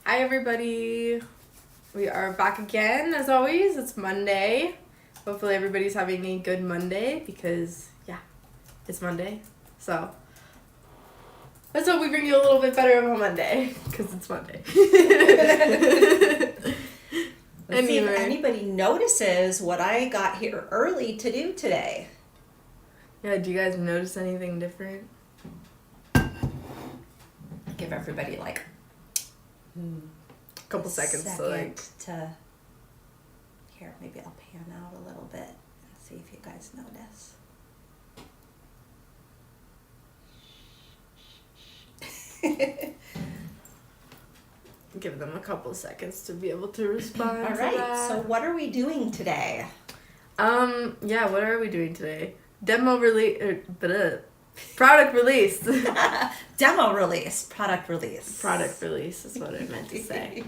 Hi everybody, we are back again as always. It's Monday. Hopefully everybody's having a good Monday because it's Monday. So let's hope we bring you a little bit better of a Monday because it's Monday. Let's see if anybody notices what I got here early to do today. Yeah, do you guys notice anything different? Give everybody like a couple seconds to here, maybe I'll pan out a little bit and see if you guys notice. Give them a couple of seconds to be able to respond. All right, so what are we doing today? What are we doing today? Product release. Demo release. Product release. Product release is what I meant to say.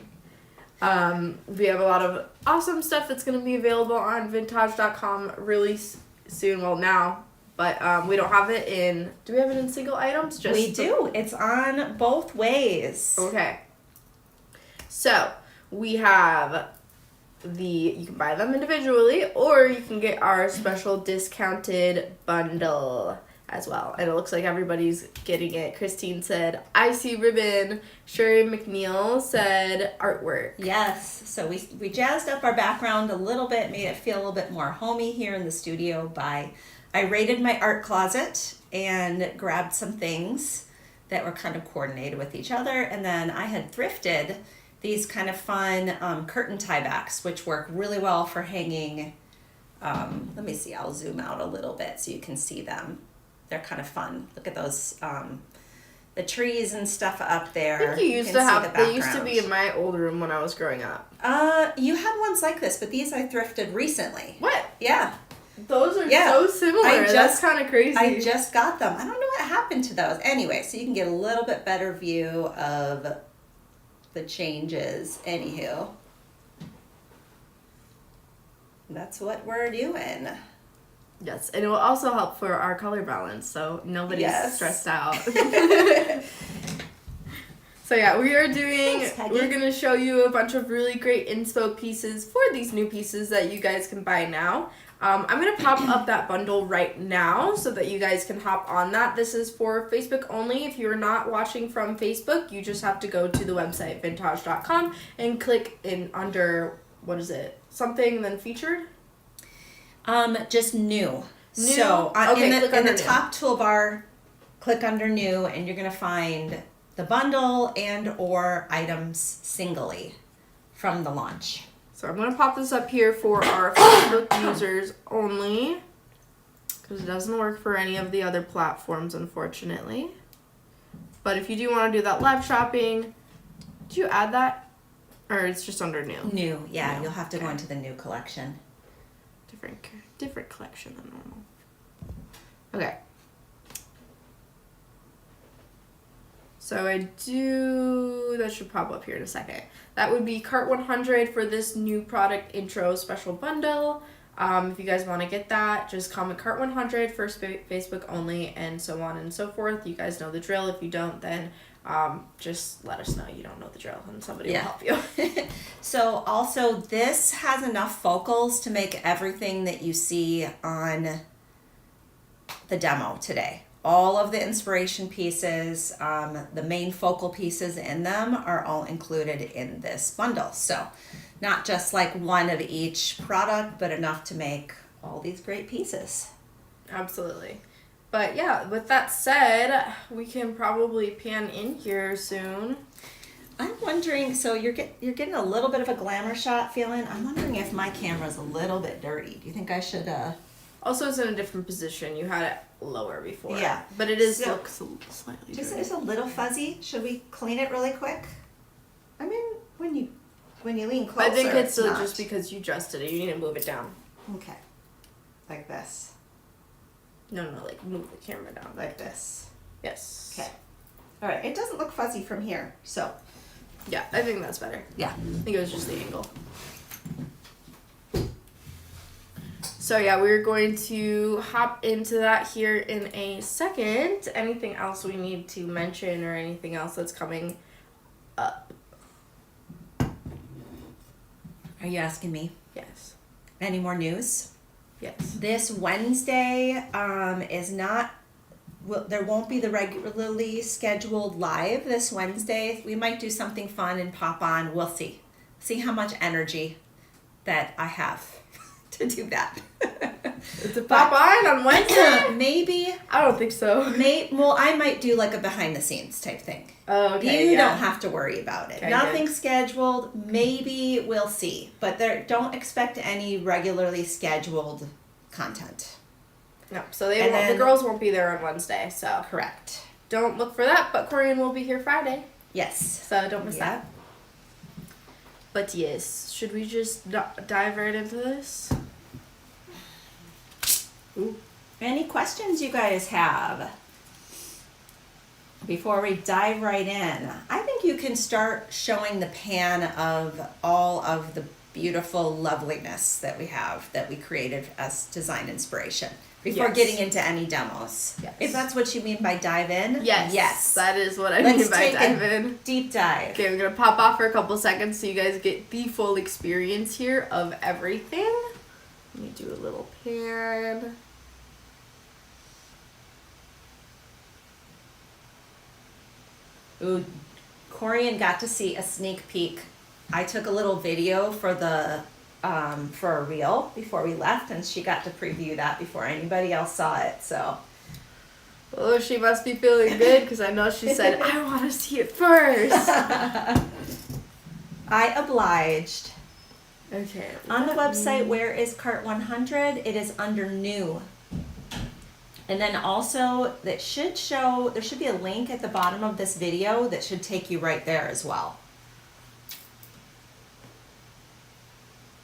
We have a lot of awesome stuff that's going to be available on Vintaj.com really soon. Well, now. But we don't have it in... Do we have it in single items? We do. It's on both ways. Okay. So, we have you can buy them individually, or you can get our special discounted bundle as well. And it looks like everybody's getting it. Christine said, I see ribbon. Sherry McNeil said artwork. Yes. So we jazzed up our background a little bit, made it feel a little bit more homey here in the studio I raided my art closet and grabbed some things that were kind of coordinated with each other. And then I had thrifted these kind of fun curtain tiebacks, which work really well for hanging. Let me see, I'll zoom out a little bit so you can see them. They're kind of fun. Look at those, the trees and stuff up there. I think you used to have, they used to be in my old room when I was growing up. You had ones like this, but these I thrifted recently. What? Yeah. Those are so similar. That's kind of crazy. I just got them. I don't know what happened to those. Anyway, so you can get a little bit better view of the changes. Anywho, that's what we're doing. Yes, and it will also help for our color balance, so nobody's stressed out. So yeah, we're going to show you a bunch of really great inspo pieces for these new pieces that you guys can buy now. I'm going to pop up that bundle right now so that you guys can hop on that. This is for Facebook only. If you're not watching from Facebook, you just have to go to the website, vintaj.com, and click in under, what is it, something, then featured? Just new. So in the top toolbar, click under new, and you're going to find the bundle and or items singly from the launch. So I'm going to pop this up here for our Facebook users only, because it doesn't work for any of the other platforms, unfortunately. But if you do want to do that live shopping, do you add that? Or it's just under new? New, yeah. New. You'll have to go into the new collection. Different collection than normal. Okay. So that should pop up here in a second. That would be cart 100 for this new product intro special bundle. If you guys want to get that, just comment cart 100 for Facebook only and so on and so forth. You guys know the drill. If you don't, then just let us know you don't know the drill and somebody will help you. So also this has enough focals to make everything that you see on the demo today. All of the inspiration pieces, the main focal pieces in them are all included in this bundle. So not just like one of each product, but enough to make all these great pieces. Absolutely. But yeah, with that said, we can probably pan in here soon. I'm wondering, so you're getting a little bit of a glamour shot feeling. I'm wondering if my camera's a little bit dirty. Do you think I should... Also, it's in a different position. You had it lower before. Yeah. But it looks slightly dirty. It's a little fuzzy. Should we clean it really quick? I mean, when you lean closer, I think it's not. just because you adjusted it. You need to move it down. Okay. Like this. No, like move the camera down. Like this. Yes. Okay. All right. It doesn't look fuzzy from here, so. Yeah, I think that's better. Yeah. I think it was just the angle. So yeah, we're going to hop into that here in a second. Anything else we need to mention or anything else that's coming up? Are you asking me? Yes. Any more news? Yes. This Wednesday is not, there won't be the regularly scheduled live this Wednesday. We might do something fun and pop on. We'll see. See how much energy that I have to do that. To pop on Wednesday? Maybe. I don't think so. Well, I might do like a behind the scenes type thing. Oh, okay. You don't have to worry about it. Okay, Nothing good. scheduled. Maybe we'll see. But don't expect any regularly scheduled content. No, so the girls won't be there on Wednesday, so. Correct. Don't look for that, but Corian will be here Friday. Yes. So don't miss that. But yes, should we just dive right into this? Ooh. Any questions you guys have before we dive right in? I think you can start showing the pan of all of the beautiful loveliness that we have, that we created as design inspiration before getting into any demos. Yes. If that's what you mean by dive in. Yes. Yes. That is what I mean by dive in. Deep dive. Okay, we're going to pop off for a couple seconds so you guys get the full experience here of everything. Let me do a little pan. Ooh, Corian got to see a sneak peek. I took a little video for for a reel before we left, and she got to preview that before anybody else saw it. So, Oh, she must be feeling good because I know she said, I want to see it first. I obliged. Okay. On the website, where is Cart 100? It is under new. And then also, there should be a link at the bottom of this video that should take you right there as well.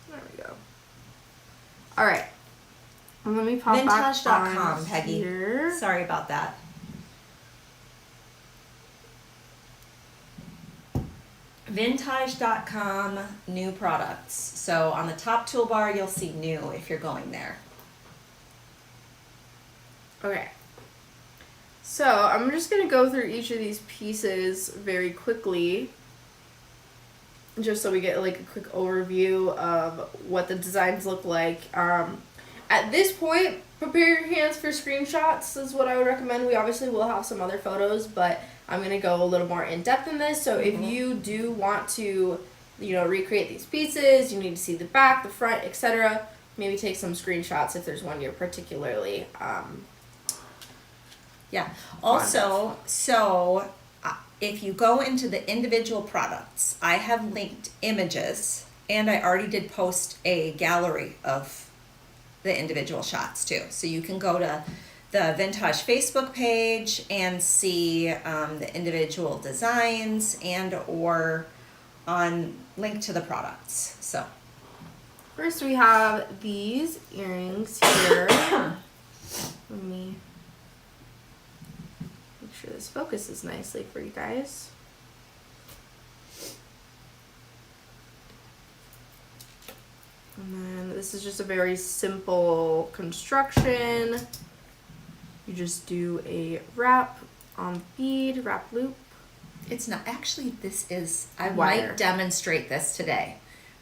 There we go. All right. Let me pop back Vintaj.com, Peggy. Here. Sorry about that. Vintaj.com, new products. So on the top toolbar, you'll see new if you're going there. Okay. So I'm just going to go through each of these pieces very quickly, just so we get like a quick overview of what the designs look like. At this point, prepare your hands for screenshots is what I would recommend. We obviously will have some other photos, but I'm going to go a little more in depth in this. So if you do want to, recreate these pieces, you need to see the back, the front, etc. Maybe take some screenshots if there's one you're particularly Yeah. Also, if you go into the individual products, I have linked images, and I already did post a gallery of the individual shots too. So you can go to the Vintaj Facebook page and see the individual designs or on link to the products. So first we have these earrings here. Let me make sure this focuses nicely for you guys. And then this is just a very simple construction. You just do a wrap on bead, wrap loop. it's not actually, I Wire. might demonstrate this today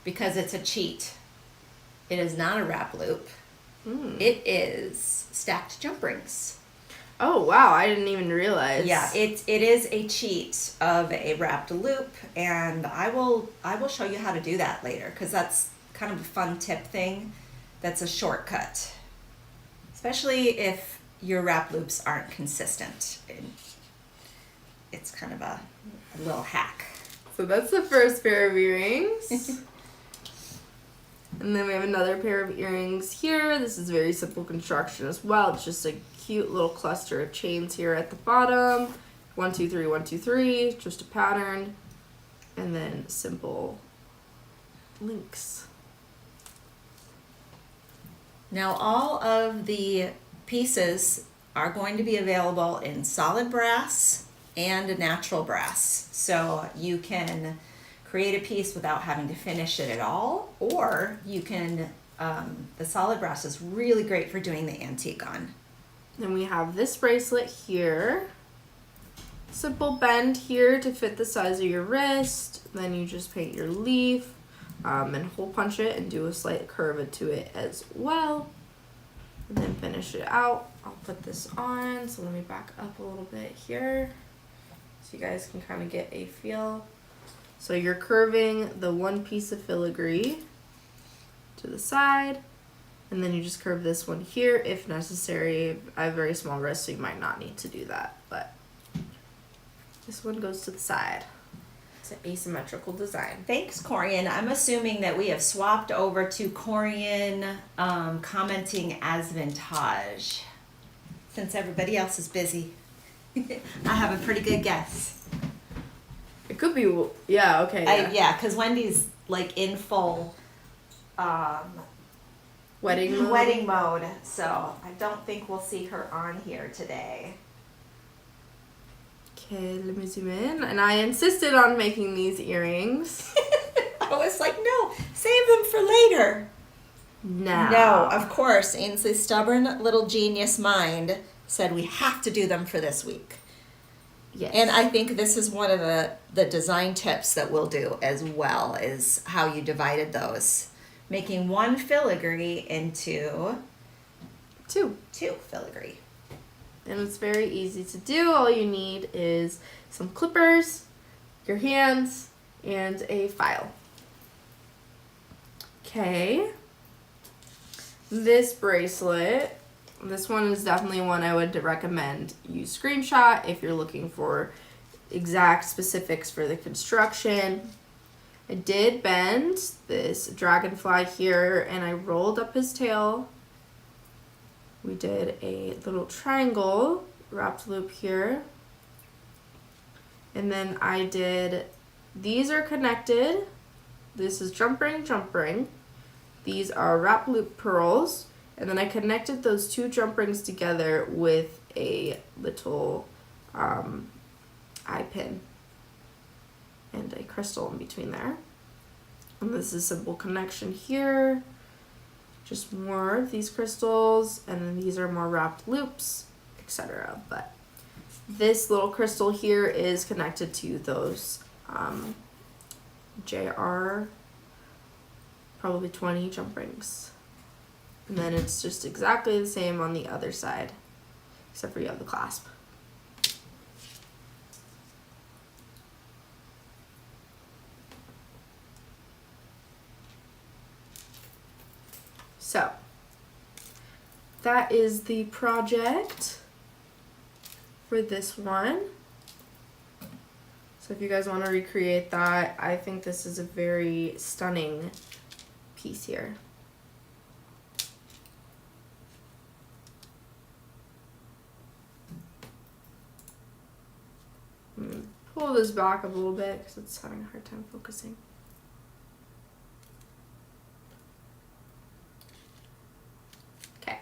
because it's a cheat. It is not a wrap loop. It is stacked jump rings. Oh wow, I didn't even realize. Yeah, it is a cheat of a wrapped loop, and I will show you how to do that later because that's kind of a fun tip thing. That's a shortcut, especially if your wrap loops aren't consistent. It's kind of a little hack. So that's the first pair of earrings. And then we have another pair of earrings here. This is very simple construction as well. It's just a cute little cluster of chains here at the bottom. 1, 2, 3, 1, 2, 3. Just a pattern. And then simple links. Now all of the pieces are going to be available in solid brass and a natural brass. So you can create a piece without having to finish it at all, or you can, the solid brass is really great for doing the antique on. Then we have this bracelet here. Simple bend here to fit the size of your wrist. Then you just paint your leaf. and hole punch it and do a slight curve to it as well. And then finish it out. I'll put this on, so let me back up a little bit here so you guys can kind of get a feel. So you're curving the one piece of filigree to the side, and then you just curve this one here if necessary. I have very small wrists, so you might not need to do that, but this one goes to the side. It's an asymmetrical design. Thanks, Corian. I'm assuming that we have swapped over to Corian commenting as Vintaj, since everybody else is busy. I have a pretty good guess. It could be, yeah, okay. Yeah, because Wendy's like in full wedding mode, so I don't think we'll see her on here today. Okay, let me zoom in. And I insisted on making these earrings. I was like, no, save them for later. No, of course, Ainsley's stubborn little genius mind said we have to do them for this week. Yes. And I think this is one of the design tips that we'll do as well, is how you divided those. Making one filigree into two filigree. And it's very easy to do. All you need is some clippers, your hands, and a file. Okay. This bracelet, this one is definitely one I would recommend you screenshot if you're looking for exact specifics for the construction. I did bend this dragonfly here and I rolled up his tail. We did a little triangle wrapped loop here. And then I did, these are connected. This is jump ring, jump ring. These are wrap loop pearls. And then I connected those two jump rings together with a little eye pin and a crystal in between there. And this is a simple connection here. Just more of these crystals, and then these are more wrapped loops, etc. But this little crystal here is connected to those JR probably 20 jump rings. And then it's just exactly the same on the other side, except for you have the clasp. So that is the project for this one. So if you guys want to recreate that, I think this is a very stunning piece here. Pull this back a little bit because it's having a hard time focusing. Okay.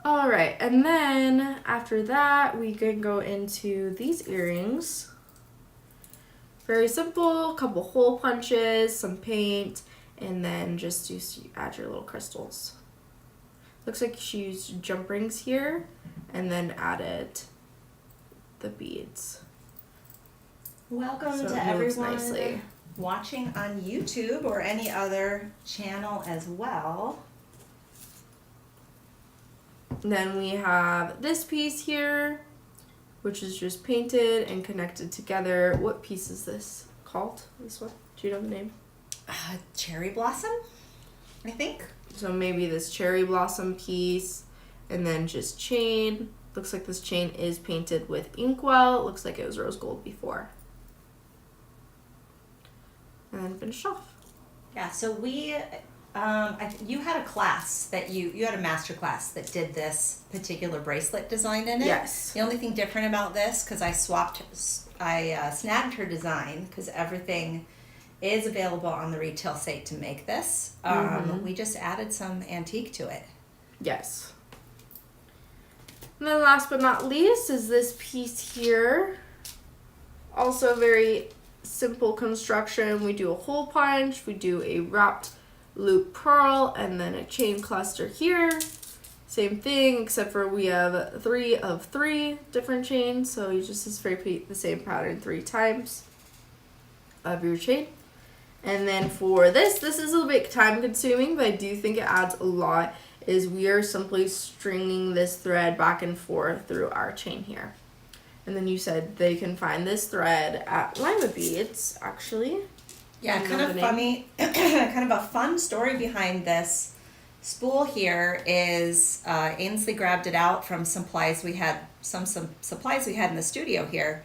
All right, and then after that, we can go into these earrings. Very simple, couple hole punches, some paint, and then just add your little crystals. Looks like she used jump rings here and then added the beads. Welcome So to it moves everyone nicely. watching on YouTube or any other channel as well. Then we have this piece here, which is just painted and connected together. What piece is this called? This one? Do you know the name? Cherry blossom, I think. So maybe this cherry blossom piece, and then just chain. Looks like this chain is painted with inkwell. It looks like it was rose gold before. And then finish off. Yeah, so we, you had a class that you had a master class that did this particular bracelet design in it. Yes. The only thing different about this, because I snagged her design, because everything is available on the retail site to make this. We just added some antique to it. Yes. And then last but not least is this piece here. Also very simple construction. We do a hole punch, we do a wrapped loop pearl, and then a chain cluster here. Same thing, except for we have 3 of 3 different chains, so you just repeat the same pattern 3 times of your chain. And then for this is a little bit time consuming, but I do think it adds a lot, is we are simply stringing this thread back and forth through our chain here. And then you said they can find this thread at Lima Beads, actually. Yeah, kind of funny, kind of a fun story behind this spool here is Ainsley grabbed it out from some supplies we had in the studio here,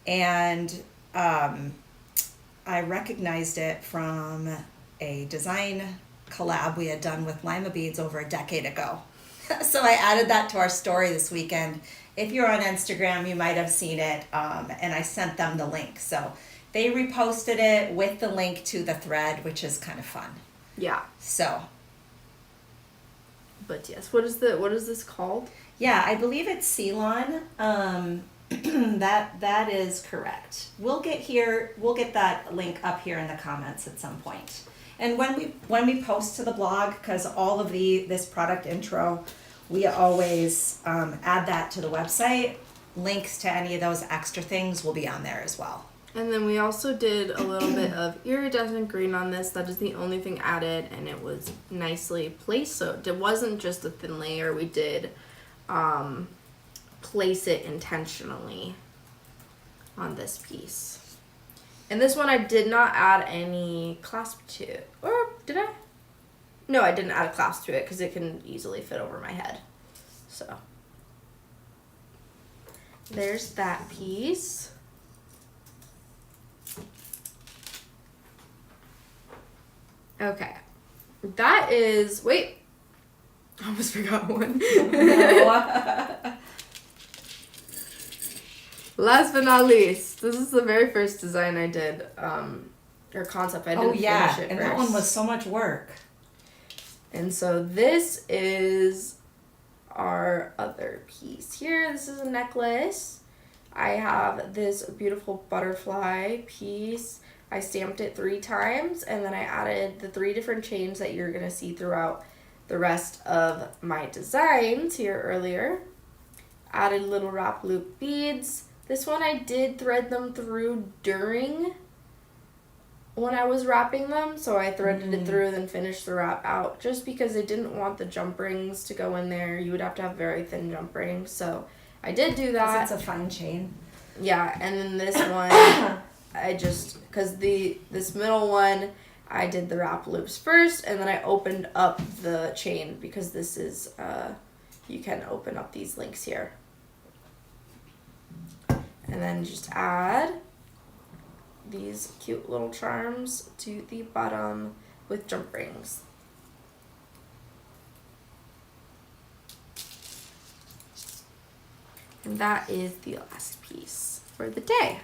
and I recognized it from a design collab we had done with Lima Beads over a decade ago. So I added that to our story this weekend. If you're on Instagram, you might have seen it, and I sent them the link. So they reposted it with the link to the thread, which is kind of fun. Yeah. So. But yes, what is this called? Yeah, I believe it's Ceylon. That is correct. We'll get that link up here in the comments at some point. And when we post to the blog, because all of this product intro, we always add that to the website. Links to any of those extra things will be on there as well. And then we also did a little bit of iridescent green on this. That is the only thing added, and it was nicely placed. So it wasn't just a thin layer. We did place it intentionally on this piece. And this one I did not add any clasp to it. Or did I? No, I didn't add a clasp to it because it can easily fit over my head. So there's that piece. Okay, that is, wait, I almost forgot one. Last but not least, this is the very first design I did, or concept. I didn't finish it and first. that one was so much work. And so this is our other piece here. This is a necklace. I have this beautiful butterfly piece. I stamped it 3 times, and then I added the 3 different chains that you're going to see throughout the rest of my designs here earlier. Added little wrap loop beads. This one I did thread them through during when I was wrapping them, so I threaded it through and then finished the wrap out, just because I didn't want the jump rings to go in there. You would have to have very thin jump rings, so I did do that. It's a fun chain. Yeah, and then this one, because this middle one, I did the wrap loops first, and then I opened up the chain, because this is, you can open up these links here. And then just add these cute little charms to the bottom with jump rings. And that is the last piece for the day.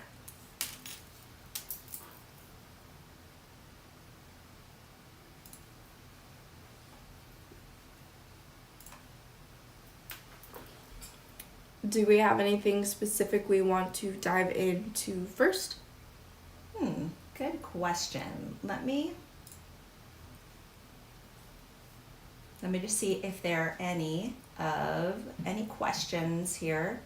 Do we have anything specific we want to dive into first? Good question. Let me just see if there are any questions here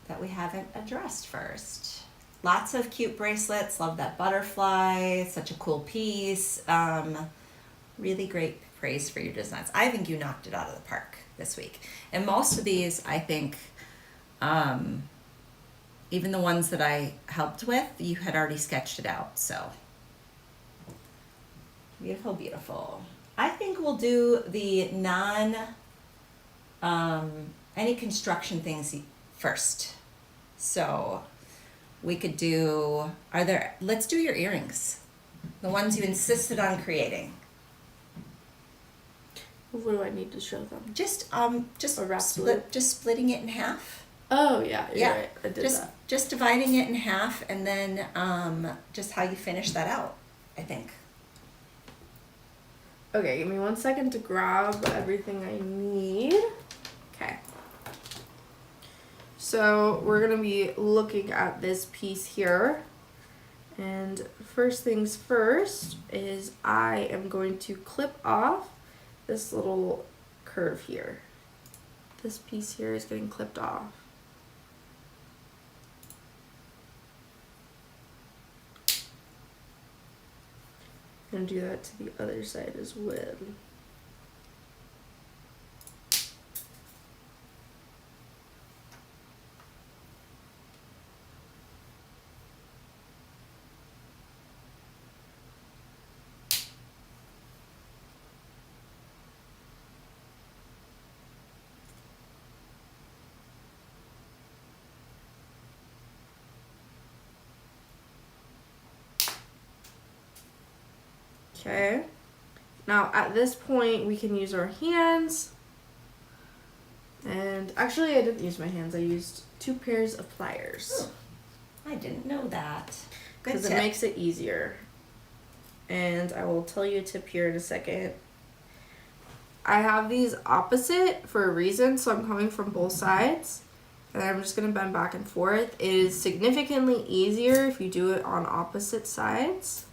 that we haven't addressed first. Lots of cute bracelets. Love that butterfly. Such a cool piece. Really great praise for your designs. I think you knocked it out of the park this week. And most of these, I think, even the ones that I helped with, you had already sketched it out. So beautiful, beautiful. I think we'll do the any construction things first. So we could do, let's do your earrings. The ones you insisted on creating. What do I need to show them? Just splitting it in half. Oh yeah, you're right. I did that. Just dividing it in half, and then just how you finish that out, I think. Okay, give me 1 second to grab everything I need. Okay. So we're gonna be looking at this piece here. And first things first is I am going to clip off this little curve here. This piece here is getting clipped off. I'm gonna do that to the other side as well. Okay, now at this point we can use our hands, and actually I didn't use my hands, I used 2 pairs of pliers. Oh, I didn't know that. Because it makes it easier. And I will tell you a tip here in a second. I have these opposite for a reason, so I'm coming from both sides, and I'm just going to bend back and forth. It is significantly easier if you do it on opposite sides.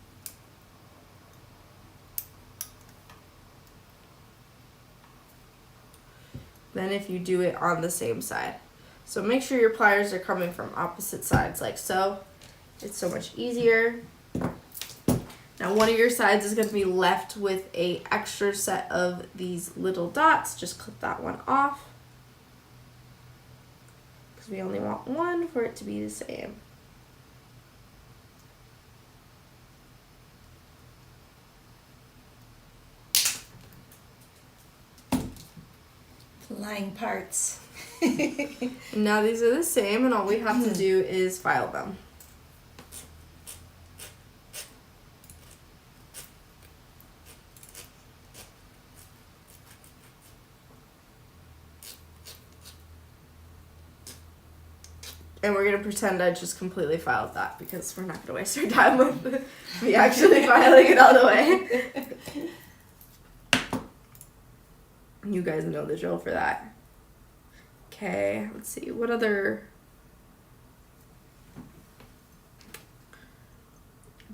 Than if you do it on the same side. So make sure your pliers are coming from opposite sides like so. It's so much easier. Now one of your sides is going to be left with a extra set of these little dots. Just clip that one off, because we only want one for it to be the same. Flying parts. Now these are the same, and all we have to do is file them. And we're going to pretend I just completely filed that, because we're not going to waste our time with me actually filing it all the way. You guys know the drill for that. Okay, let's see. What other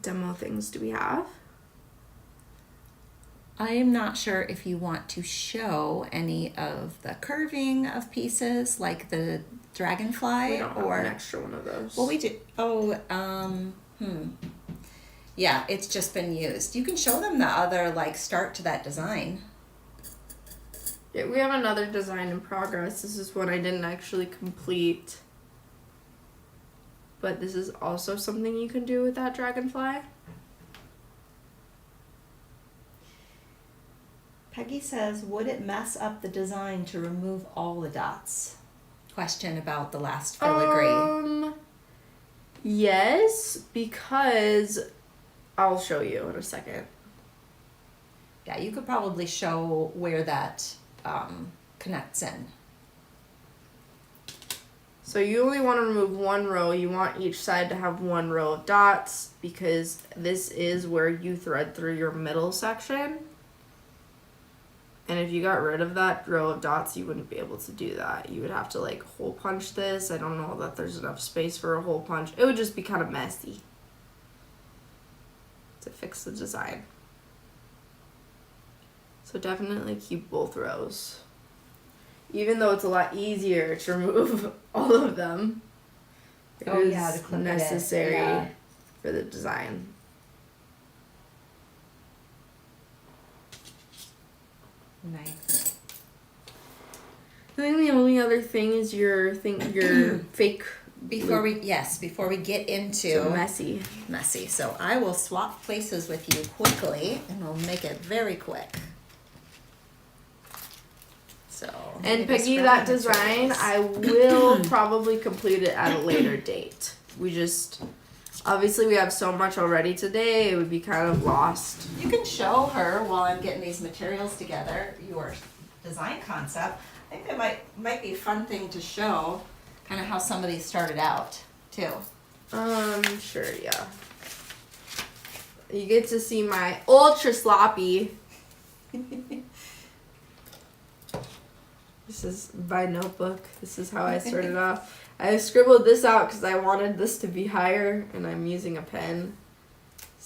demo things do we have? I am not sure if you want to show any of the curving of pieces, like the dragonfly, We don't have an extra one of those. Well, we do. Oh, yeah, it's just been used. You can show them the other start to that design. Yeah, we have another design in progress. This is one I didn't actually complete. But this is also something you can do with that dragonfly. Peggy says, would it mess up the design to remove all the dots? Question about the last filigree. Yes, because I'll show you in a second. Yeah, you could probably show where that connects in. So you only want to remove one row. You want each side to have one row of dots, because this is where you thread through your middle section. And if you got rid of that row of dots, you wouldn't be able to do that. You would have to hole punch this. I don't know that there's enough space for a hole punch. It would just be kind of messy to fix the design. So definitely keep both rows. Even though it's a lot easier to remove all of them, it is necessary for the design. Nice. I think the only other thing is your fake. Before we get into so messy. So I will swap places with you quickly, and we'll make it very quick. So. And Peggy, that design, I will probably complete it at a later date. Obviously we have so much already today, it would be kind of lost. You can show her while I'm getting these materials together your design concept. I think that might be a fun thing to show, kind of how some of these started out too. Sure, yeah. You get to see my ultra sloppy. This is my notebook. This is how I started off. I scribbled this out because I wanted this to be higher, and I'm using a pen.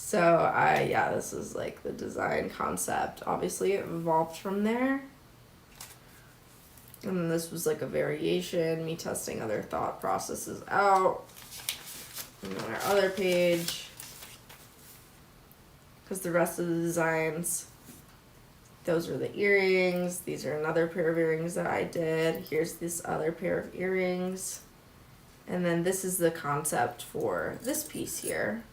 So yeah, this is like the design concept. Obviously it evolved from there. And then this was like a variation, me testing other thought processes out. And then our other page, because the rest of the designs, those are the earrings. These are another pair of earrings that I did. Here's this other pair of earrings. And then this is the concept for this piece here.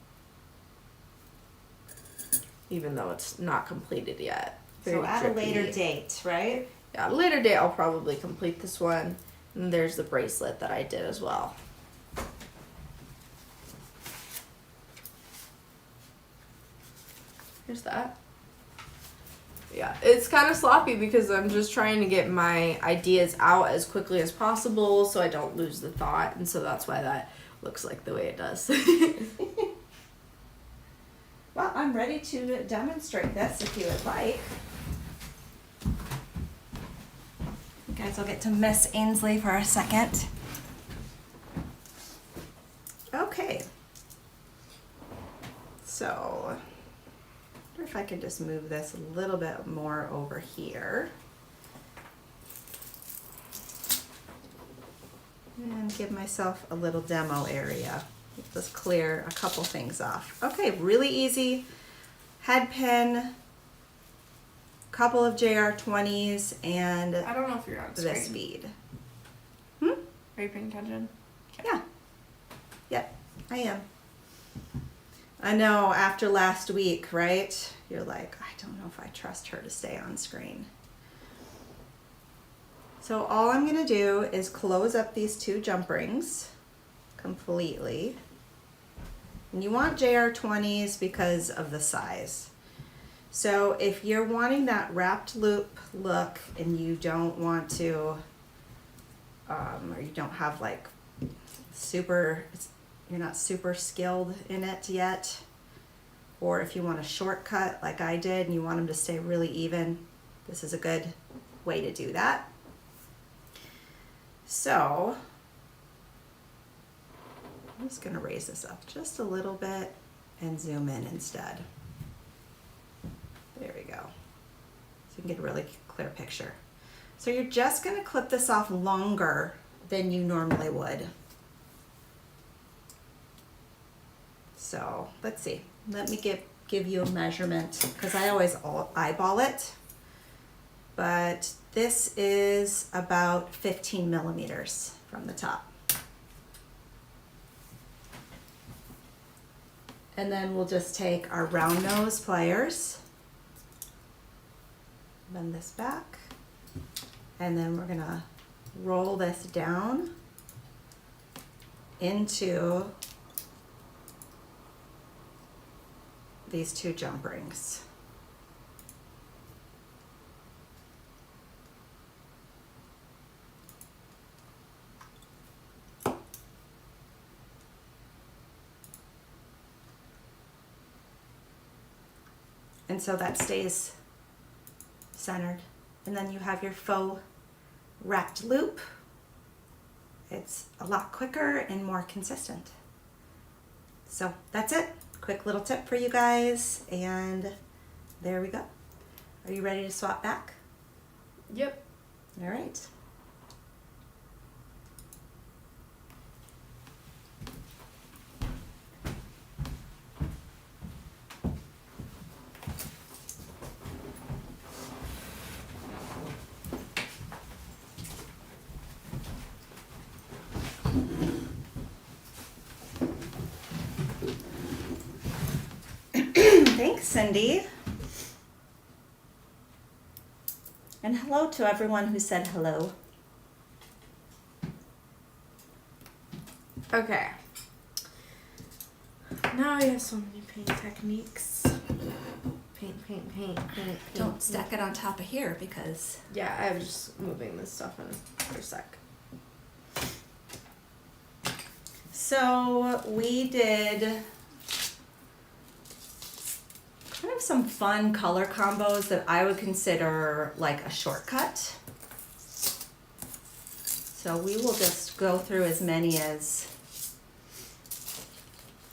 Even though it's not completed yet. So at a later date, right? Yeah, at a later date I'll probably complete this one. And there's the bracelet that I did as well. Here's that. Yeah, it's kind of sloppy because I'm just trying to get my ideas out as quickly as possible so I don't lose the thought, and so that's why that looks like the way it does. Well, I'm ready to demonstrate this if you would like. You guys will get to miss Ainsley for a second. Okay. So, I wonder if I can just move this a little bit more over here. And give myself a little demo area. Just clear a couple things off. Okay, really easy. Head pin, couple of JR20s, and I don't know if you're on screen. this bead. Are you paying attention? Yeah. Yep, I am. I know after last week, right? You're like, I don't know if I trust her to stay on screen. So all I'm gonna do is close up these two jump rings completely. And you want JR20s because of the size. So if you're wanting that wrapped loop look and you don't want to, or you don't have like you're not super skilled in it yet, or if you want a shortcut like I did and you want them to stay really even, this is a good way to do that. So I'm just going to raise this up just a little bit and zoom in instead. There we go. So you can get a really clear picture. So you're just going to clip this off longer than you normally would. So let's see. Let me give you a measurement because I always eyeball it. But this is about 15 millimeters from the top. And then we'll just take our round nose pliers, bend this back, and then we're gonna roll this down into these two jump rings. And so that stays centered. And then you have your faux wrapped loop. It's a lot quicker and more consistent. So that's it. Quick little tip for you guys. And there we go. Are you ready to swap back? Yep. All right. Thanks, Cindy. And hello to everyone who said hello. Okay. Now I have so many paint techniques. Paint. Don't stack it on top of here because... Yeah, I was just moving this stuff in for a sec. So we did kind of some fun color combos that I would consider like a shortcut. So we will just go through as many as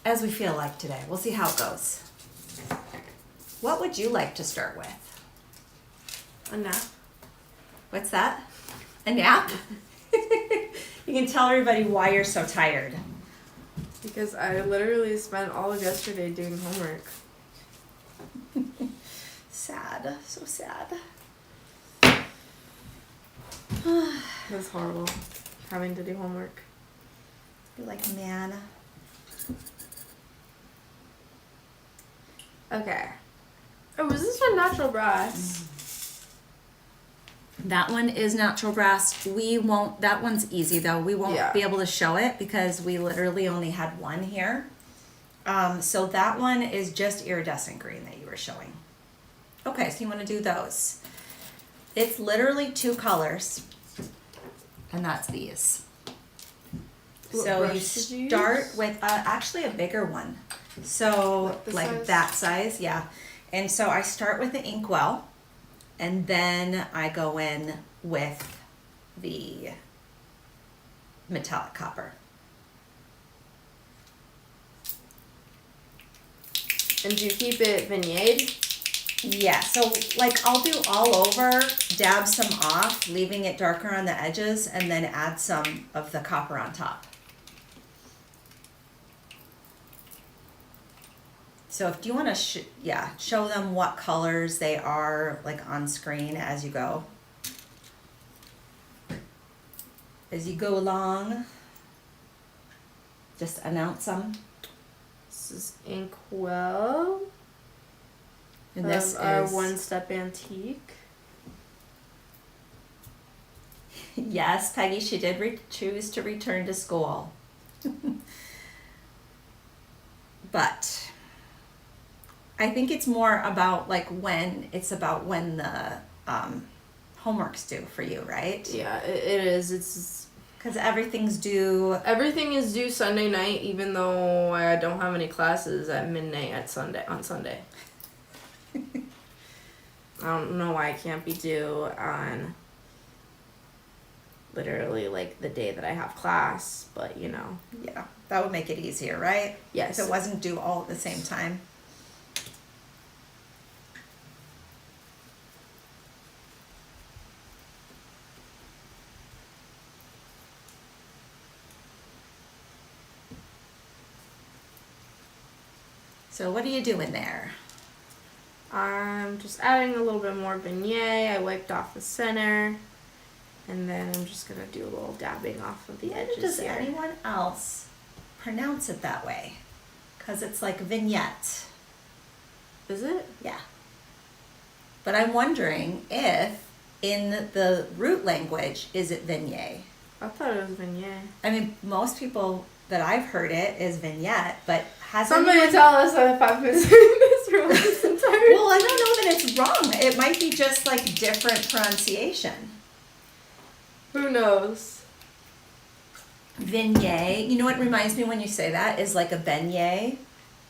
we feel like today. We'll see how it goes. What would you like to start with? A nap. What's that? A nap? You can tell everybody why you're so tired. Because I literally spent all of yesterday doing homework. Sad. So sad. That's horrible, having to do homework. You're like, man. Okay. Oh, is this for natural brass? That one is natural brass. We won't, that one's easy though. We won't be able to show it because we literally only had one here. So that one is just iridescent green that you were showing. Okay, so you want to do those. It's literally 2 colors, and that's these. So you start with actually a bigger one. So like that size, yeah. And so I start with the inkwell, and then I go in with the metallic copper. And do you keep it vignette? Yeah, so like I'll do all over, dab some off, leaving it darker on the edges, and then add some of the copper on top. So if you want to, show them what colors they are like on screen as you go. As you go along, just announce them. This is Inkwell. And this is our one-step antique. Yes, Peggy, she did choose to return to school. But I think it's more about like when the homework's due for you, right? Yeah, it is. It's because everything is due Sunday night, even though I don't have any classes at midnight on Sunday. I don't know why it can't be due on literally like the day that I have class, but you know. Yeah, that would make it easier, right? Yes. If it wasn't due all at the same time. So what are you doing there? I'm just adding a little bit more vignette. I wiped off the center. And then I'm just going to do a little dabbing off of the edges. Does anyone else pronounce it that way? Because it's like vignette. Is it? Yeah. But I'm wondering if in the root language, is it vignette? I thought it was vignette. I mean, most people that I've heard it is vignette, but has somebody tell us if I've been saying this wrong this entire Well, I don't know that it's wrong. It might be just like different pronunciation. Who knows? Vignette. You know what reminds me when you say that is like a beignet,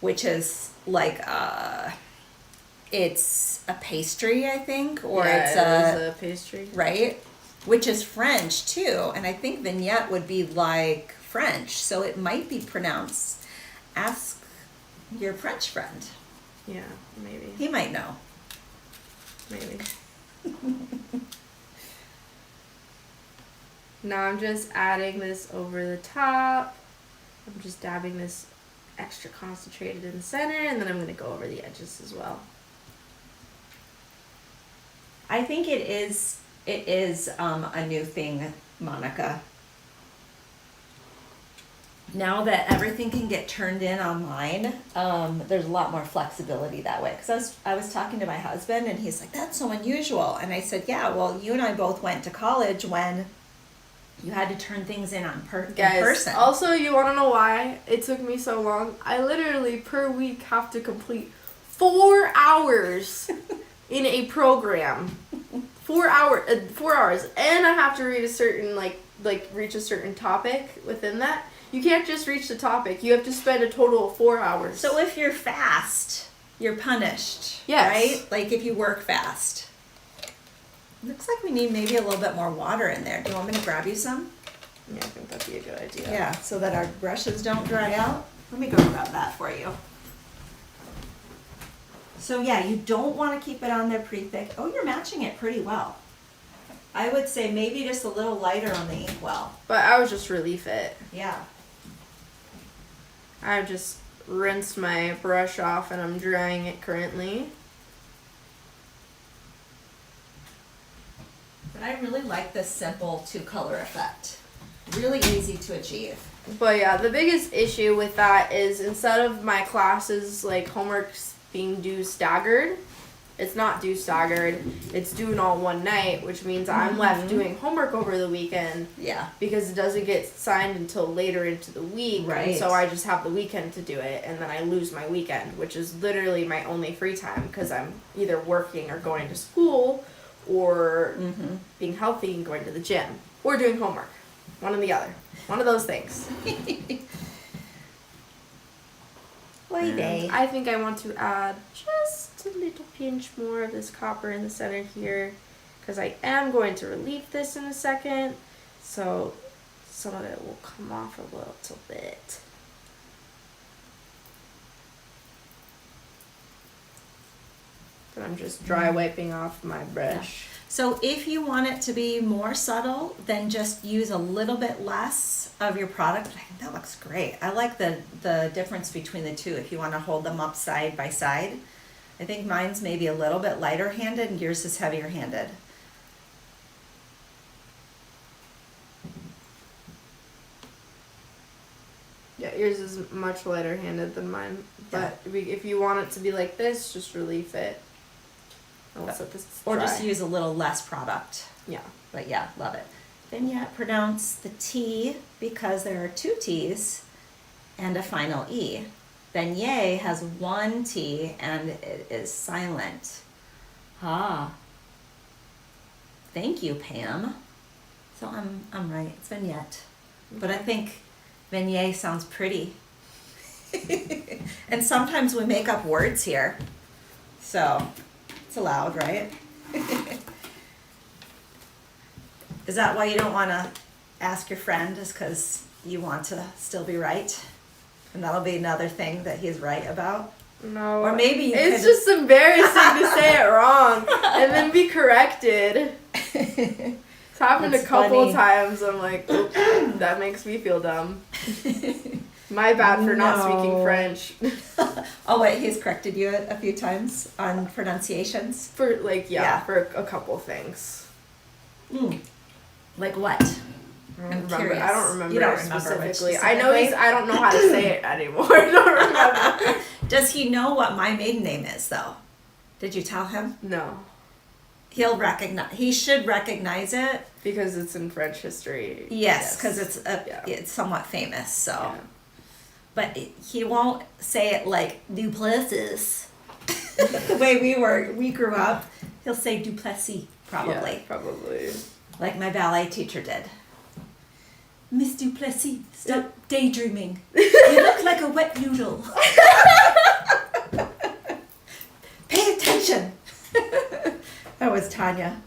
which is like it's a pastry, I think, or yeah, it's a pastry, right? Which is French too, and I think vignette would be like French, so it might be pronounced. Ask your French friend. Yeah, maybe. He might know. Maybe. Now I'm just adding this over the top. I'm just dabbing this extra concentrated in the center, and then I'm going to go over the edges as well. I think it is a new thing, Monica. Now that everything can get turned in online, there's a lot more flexibility that way. Because I was talking to my husband, and he's like, "That's so unusual." And I said, "Yeah, well, you and I both went to college when you had to turn things in in person." Also, you want to know why it took me so long? I literally per week have to complete 4 hours in a program. 4 hours, and I have to read a certain reach a certain topic within that. You can't just reach the topic. You have to spend a total of 4 hours. So if you're fast, you're punished. Yes. Right? Like if you work fast. Looks like we need maybe a little bit more water in there. Do you want me to grab you some? Yeah, I think that'd be a good idea. Yeah, so that our brushes don't dry out. Let me go grab that for you. So yeah, you don't want to keep it on there pretty thick. Oh, you're matching it pretty well. I would say maybe just a little lighter on the inkwell. But I would just relief it. Yeah. I've just rinsed my brush off and I'm drying it currently. But I really like this simple 2-color effect. Really easy to achieve. But yeah, the biggest issue with that is instead of my classes, like homeworks being due staggered, it's not due staggered, it's due all one night, which means I'm left doing homework over the weekend. Yeah. Because it doesn't get signed until later into the week. Right. And so I just have the weekend to do it, and then I lose my weekend, which is literally my only free time because I'm either working or going to school or being healthy and going to the gym or doing homework. One or the other. One of those things. I think I want to add just a little pinch more of this copper in the center here because I am going to relieve this in a second, so some of it will come off a little bit. And I'm just dry wiping off my brush. Yeah. So if you want it to be more subtle, then just use a little bit less of your product. I think that looks great. I like the difference between the two if you want to hold them up side by side. I think mine's maybe a little bit lighter handed and yours is heavier handed. Yeah, yours is much lighter handed than mine. But if you want it to be like this, just relief it. I'll set this Or dry. just use a little less product. Yeah. But yeah, love it. Then you pronounce the T because there are 2 T's and a final E. Beignet has 1 T and it is silent. Ah. Thank you, Pam. So I'm right. It's vignette. But I think beignet sounds pretty. And sometimes we make up words here. So it's allowed, right? Is that why you don't want to ask your friend? Is because you want to still be right? And that'll be another thing that he's right about? No. Or maybe it's just embarrassing to say it wrong and then be corrected. It's happened That's a couple funny. times. I'm like, oops, that makes me feel dumb. My bad for not speaking French. Oh wait, he's corrected you a few times on pronunciations? For for a couple things. Like what? I'm curious. I don't remember, You don't specifically. I know I don't know how to say it anymore. I don't remember. Does he know what my maiden name is though? Did you tell him? No. He should recognize it. Because it's in French history. Yes, because it's somewhat famous, so. Yeah. But he won't say it like Duplessis. The way we grew up, he'll say Duplessis, probably. Yeah, probably. Like my ballet teacher did. Miss Duplessis, stop daydreaming. You look like a wet noodle. Pay attention. That was Tanya.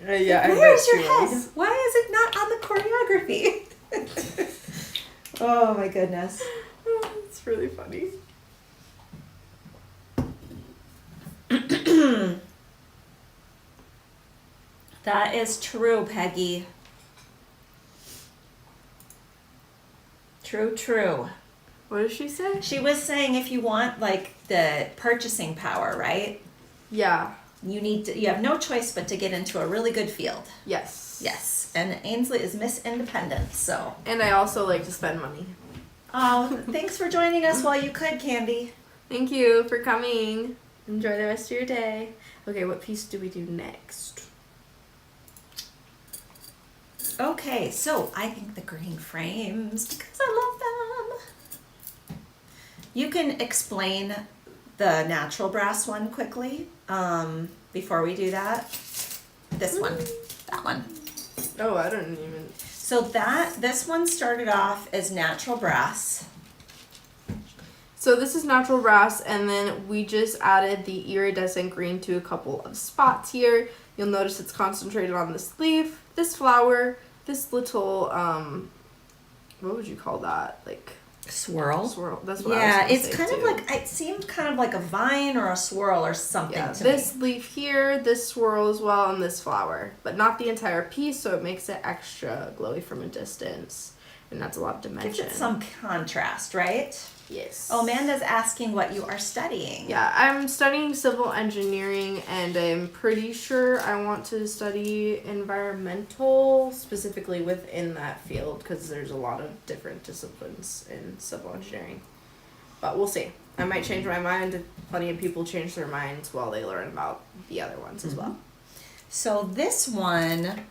Yeah, Where's your head? Why is it not on the choreography? Oh my goodness. It's really funny. That is true, Peggy. True. What did she say? She was saying if you want like the purchasing power, right? Yeah. You have no choice but to get into a really good field. Yes. Yes. And Ainsley is Miss Independent, so. And I also like to spend money. Oh, thanks for joining us while you could, Candy. Thank you for coming. Enjoy the rest of your day. Okay, what piece do we do next? Okay, so I think the green frames because I love them. You can explain the natural brass one quickly before we do that. This one, that one. Oh, I don't even. So this one started off as natural brass. So this is natural brass, and then we just added the iridescent green to a couple of spots here. You'll notice it's concentrated on this leaf, this flower, this little, what would you call that? Like Swirl. That's what I was it's say kind too. of like, it seemed kind of like a vine or a swirl or something to this me. leaf here, this swirl as well, and this flower. But not the entire piece, so it makes it extra glowy from a distance. And that's a lot of dimension. Gives it some contrast, right? Yes. Oh, Amanda's asking what you are studying. Yeah, I'm studying civil engineering, and I'm pretty sure I want to study environmental, specifically within that field, because there's a lot of different disciplines in civil engineering. But we'll see. I might change my mind. Plenty of people change their minds while they learn about the other ones as well. So this one,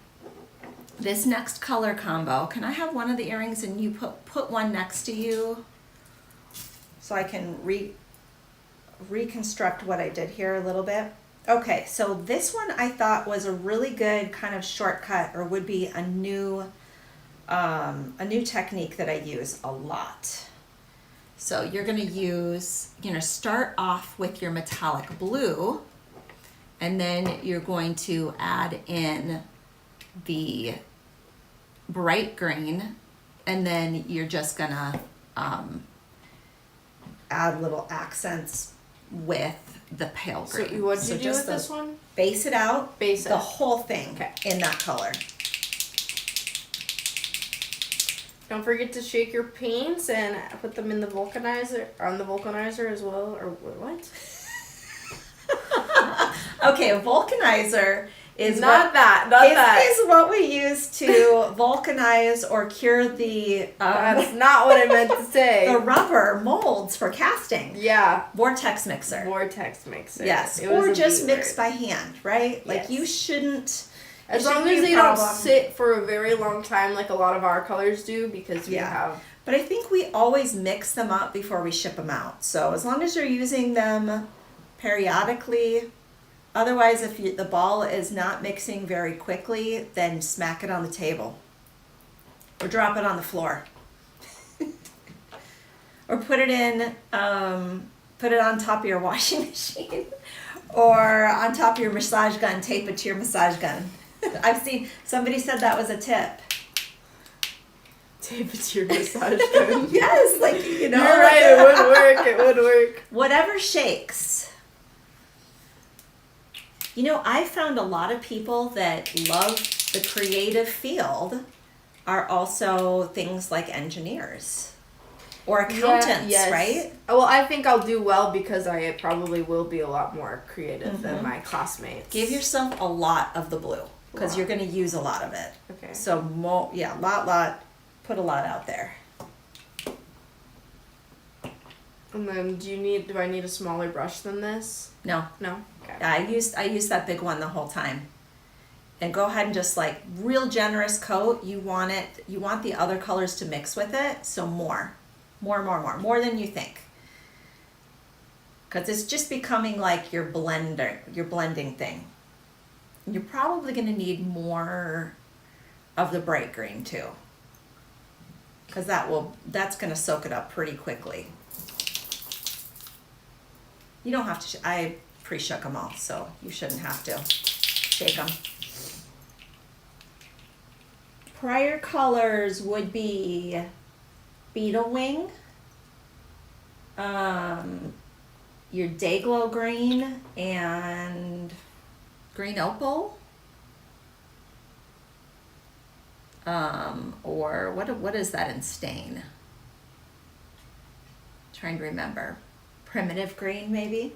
this next color combo, can I have one of the earrings and you put one next to you? So I can reconstruct what I did here a little bit. Okay, so this one I thought was a really good kind of shortcut, or would be a new technique that I use a lot. So you're gonna start off with your metallic blue, and then you're going to add in the bright green, and then you're just gonna add little accents with the pale green. So what did you do with this one? Base it out. Base it. The whole thing in that color. Don't forget to shake your paints and put them in the vulcanizer, as well, or what? Okay, a vulcanizer is is what we use to vulcanize or cure the that's not what I meant to say. the rubber molds for casting. Yeah. Vortex mixer. Yes. Or just mix by hand, right? Like Yes. you shouldn't. As long as they don't sit for a very long time like a lot of our colors do, because we have. But I think we always mix them up before we ship them out. So as long as you're using them periodically, otherwise if the ball is not mixing very quickly, then smack it on the table. Or drop it on the floor. Or put it on top of your washing machine. Or on top of your massage gun, tape it to your massage gun. I've seen, somebody said that was a tip. Tape it to your massage gun. Yes, like, you know. You're right, it would work. Whatever shakes. You know, I found a lot of people that love the creative field are also things like engineers. Or accountants, right? Well, I think I'll do well because I probably will be a lot more creative than my classmates. Give yourself a lot of the blue because you're going to use a lot of it. Okay. So, put a lot out there. And then do I need a smaller brush than this? No. No? Okay. Yeah, I used that big one the whole time. And go ahead and just like real generous coat. You want the other colors to mix with it, so more than you think. Because it's just becoming like your blending thing. You're probably going to need more of the bright green too. Because that's going to soak it up pretty quickly. You don't have to, I pre-shook them all, so you shouldn't have to shake them. Prior colors would be Beetle Wing, your Dayglow Green, and Green Opal, or what is that in stain? Trying to remember. Primitive Green, maybe?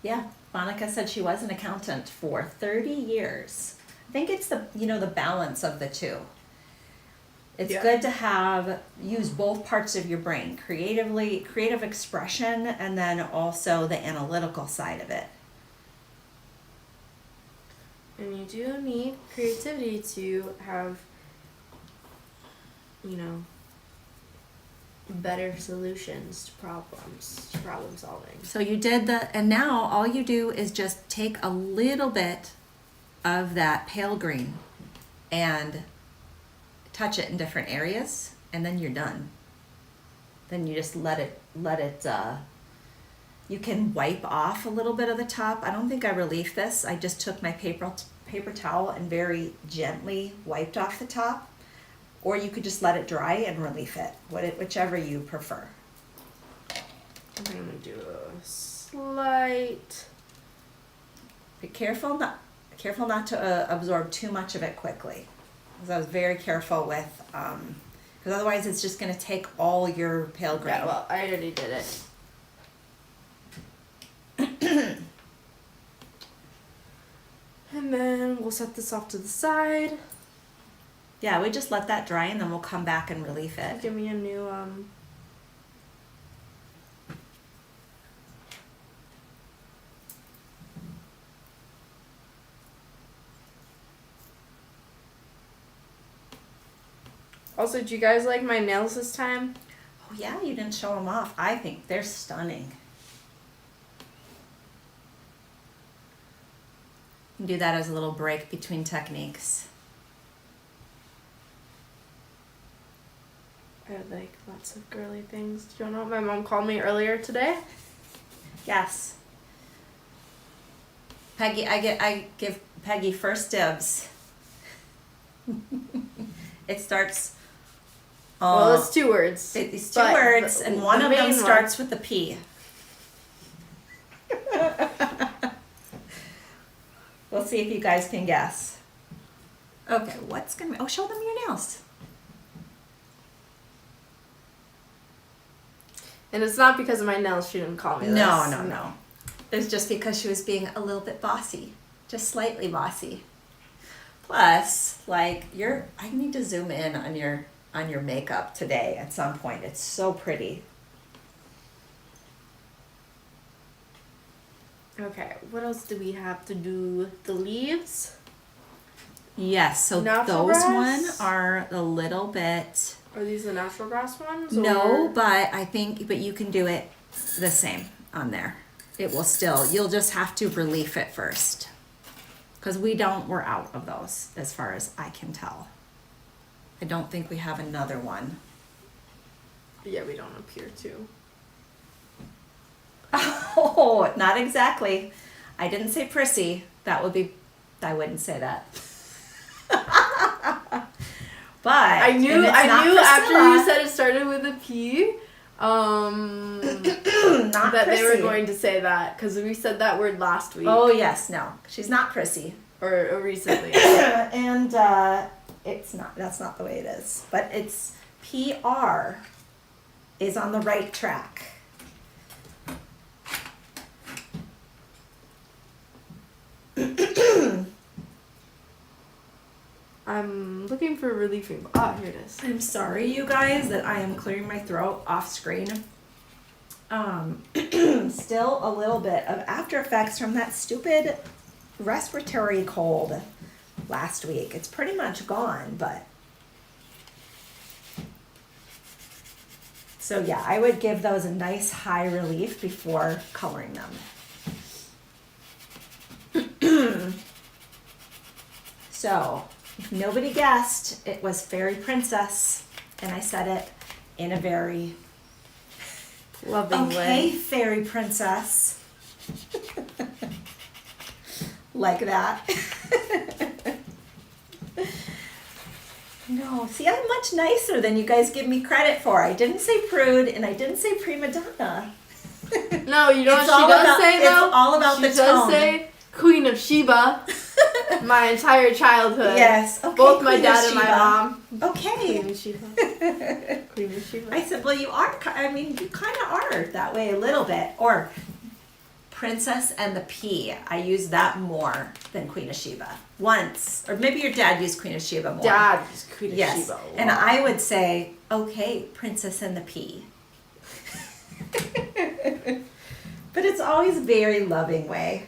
Yeah, Monica said she was an accountant for 30 years. I think it's the balance of the two. It's good to use both parts of your brain, creative expression, and then also the analytical side of it. And you do need creativity to have, better solutions to problem solving. So you did and now all you do is just take a little bit of that pale green and touch it in different areas, and then you're done. Then you just let it You can wipe off a little bit of the top. I don't think I reliefed this. I just took my paper towel and very gently wiped off the top. Or you could just let it dry and relief it, whichever you prefer. I'm gonna do a slight. Be careful not to absorb too much of it quickly. Because I was very careful with, because otherwise it's just gonna take all your pale green. Yeah, well, I already did it. And then we'll set this off to the side. Yeah, we just let that dry and then we'll come back and relief it. Give me a new Also, do you guys like my nails this time? Oh yeah, you didn't show them off. I think they're stunning. You can do that as a little break between techniques. I like lots of girly things. Do you know what my mom called me earlier today? Yes. Peggy, I give Peggy first dibs. It starts. Well, it's two words. It's two words, and one of them starts with a P. We'll see if you guys can guess. Okay, what's gonna be? Oh, show them your nails. And it's not because of my nails she didn't call me this. No. It's just because she was being a little bit bossy. Just slightly bossy. Plus, like, I need to zoom in on your makeup today at some point. It's so pretty. Okay, what else do we have to do? The leaves? Yes, so Natural those grass? one are a little bit. Are these the natural grass ones? No, or? but you can do it the same on there. It will still, you'll just have to relief it first. Because we're out of those as far as I can tell. I don't think we have another one. Yeah, we don't appear to. Oh, not exactly. I didn't say prissy. I wouldn't say that. But I knew after you said it started with a P, that prissy. they were going to say that because we said that word last week. Oh yes, no, she's not prissy. Or recently. And it's not. That's not the way it is. But it's PR is on the right track. I'm looking for relieving. Ah, here it is. I'm sorry, you guys, that I am clearing my throat off screen. Still a little bit of after effects from that stupid respiratory cold last week. It's pretty much gone, but. So yeah, I would give those a nice high relief before coloring them. So, if nobody guessed, it was Fairy Princess, and I said it in a very Loving way. okay, Fairy Princess. Like that. No, see, I'm much nicer than you guys give me credit for. I didn't say prude, and I didn't say prima donna. No, you know It's what she all does about- say it's though? all about she the does tone. say Queen of Sheba. My entire childhood. Yes, okay. Both my Queen of dad and my Sheba. mom. Okay. Queen of Sheba. Queen of Sheba. I said, well, you are, you kind of are that way a little bit. Or Princess and the P. I use that more than Queen of Sheba. Once. Or maybe your dad used Queen of Sheba more. Dad is Queen of Yes. Sheba. And I would say, okay, Princess and the P. But it's always very loving way.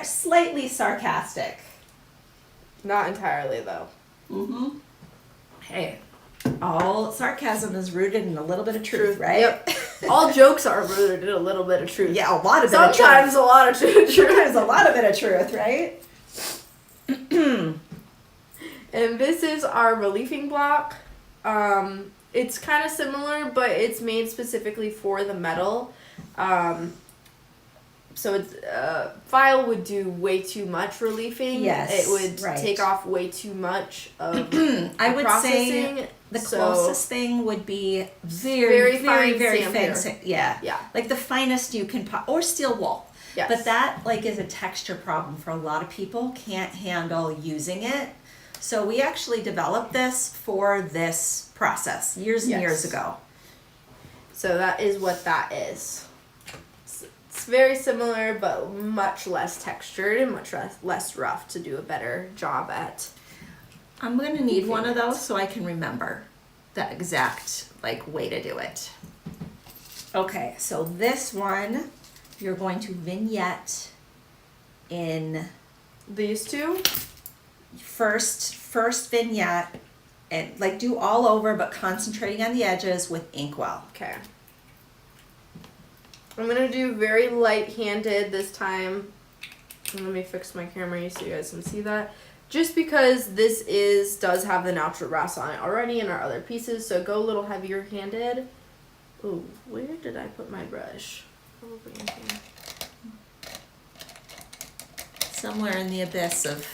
Slightly sarcastic. Not entirely though. Mm-hmm. Hey, all sarcasm is rooted in a little bit of truth, right? Yep. All jokes are rooted in a little bit of truth. Yeah, a lot of bit of truth. Sometimes a lot of truth. Sometimes a lot of bit of truth, right? And this is our reliefing block. It's kind of similar, but it's made specifically for the metal. So it's file would do way too much reliefing. Yes, it would right. take off way too much of I would processing. say the closest thing would be very fine. Yeah. Like the finest you can or steel wool. Yes. But that like is a texture problem for a lot of people. Can't handle using it. So we actually developed this for this process years and years ago. So that is what that is. It's very similar, but much less textured and much less rough to do a better job at. I'm going to need one of those so I can remember the exact like way to do it. Okay, so this one you're going to vignette in these two. First vignette, and like do all over but concentrating on the edges with inkwell. Okay. I'm gonna do very light-handed this time. And let me fix my camera so you guys can see that. Just because this does have the natural brass on it already in our other pieces, so go a little heavier handed. Ooh, where did I put my brush? Probably in here. Somewhere in the abyss of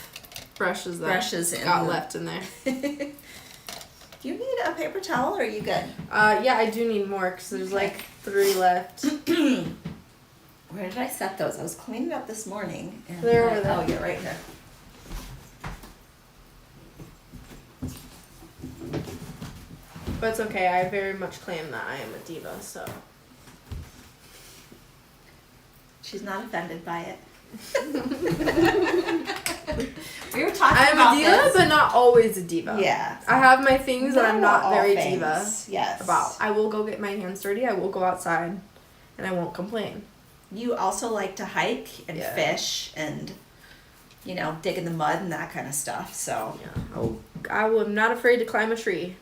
brushes that got left in there. Do you need a paper towel or are you good? Yeah, I do need more because there's like 3 left. Where did I set those? I was cleaning up this morning. And they're over there. Oh, you're right here. But it's okay. I very much claim that I am a diva, so. She's not offended by it. We were talking I'm about a diva, this. but not always a diva. Yeah. I have my things that I'm not very diva yes. about. I will go get my hands dirty. I will go outside, and I won't complain. You also like to hike and fish and, dig in the mud and that kind of stuff. So I'm not afraid to climb a tree,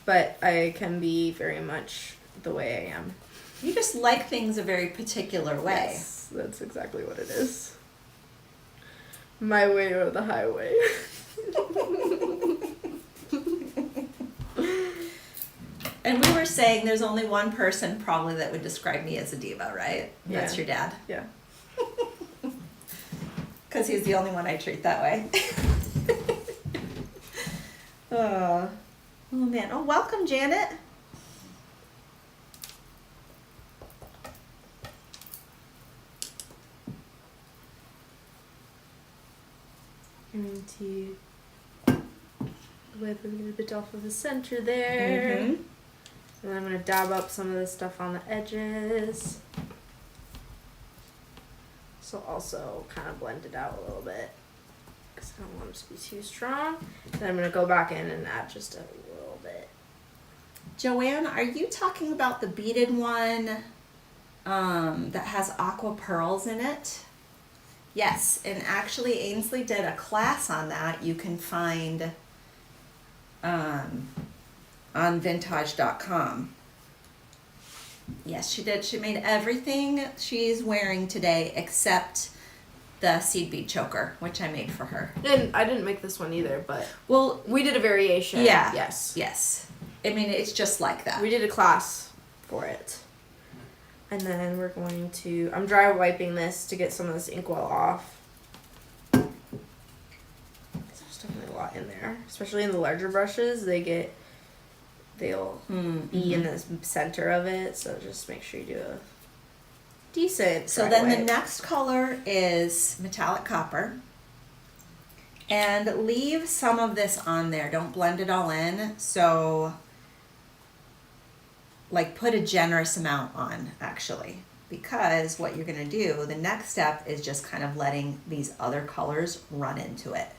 but I can be very much the way I am. You just like things a very particular way. Yes, that's exactly what it is. My way or the highway. And we were saying there's only one person probably that would describe me as a diva, right? Yeah. That's your dad. Yeah. Because he's the only one I treat that way. Oh man. Oh, welcome, Janet. I'm going to wipe a little bit off of the center there. Mm-hmm. And I'm going to dab up some of the stuff on the edges. So also kind of blend it out a little bit because I don't want it to be too strong. Then I'm going to go back in and add just a little bit. Joanne, are you talking about the beaded one that has aqua pearls in it? Yes, and actually Ainsley did a class on that. You can find on Vintaj.com. Yes, she did. She made everything she's wearing today except the seed bead choker, which I made for her. And I didn't make this one either, but we did a variation. Yeah. Yes. I mean, it's just like that. We did a class for it. And then we're going to, I'm dry wiping this to get some of this inkwell off. There's definitely a lot in there, especially in the larger brushes. They'll be in the center of it, so just make sure you do a decent So then the next color is metallic copper. And leave some of this on there. Don't blend it all in. So like put a generous amount on actually, because what you're going to do, the next step is just kind of letting these other colors run into it.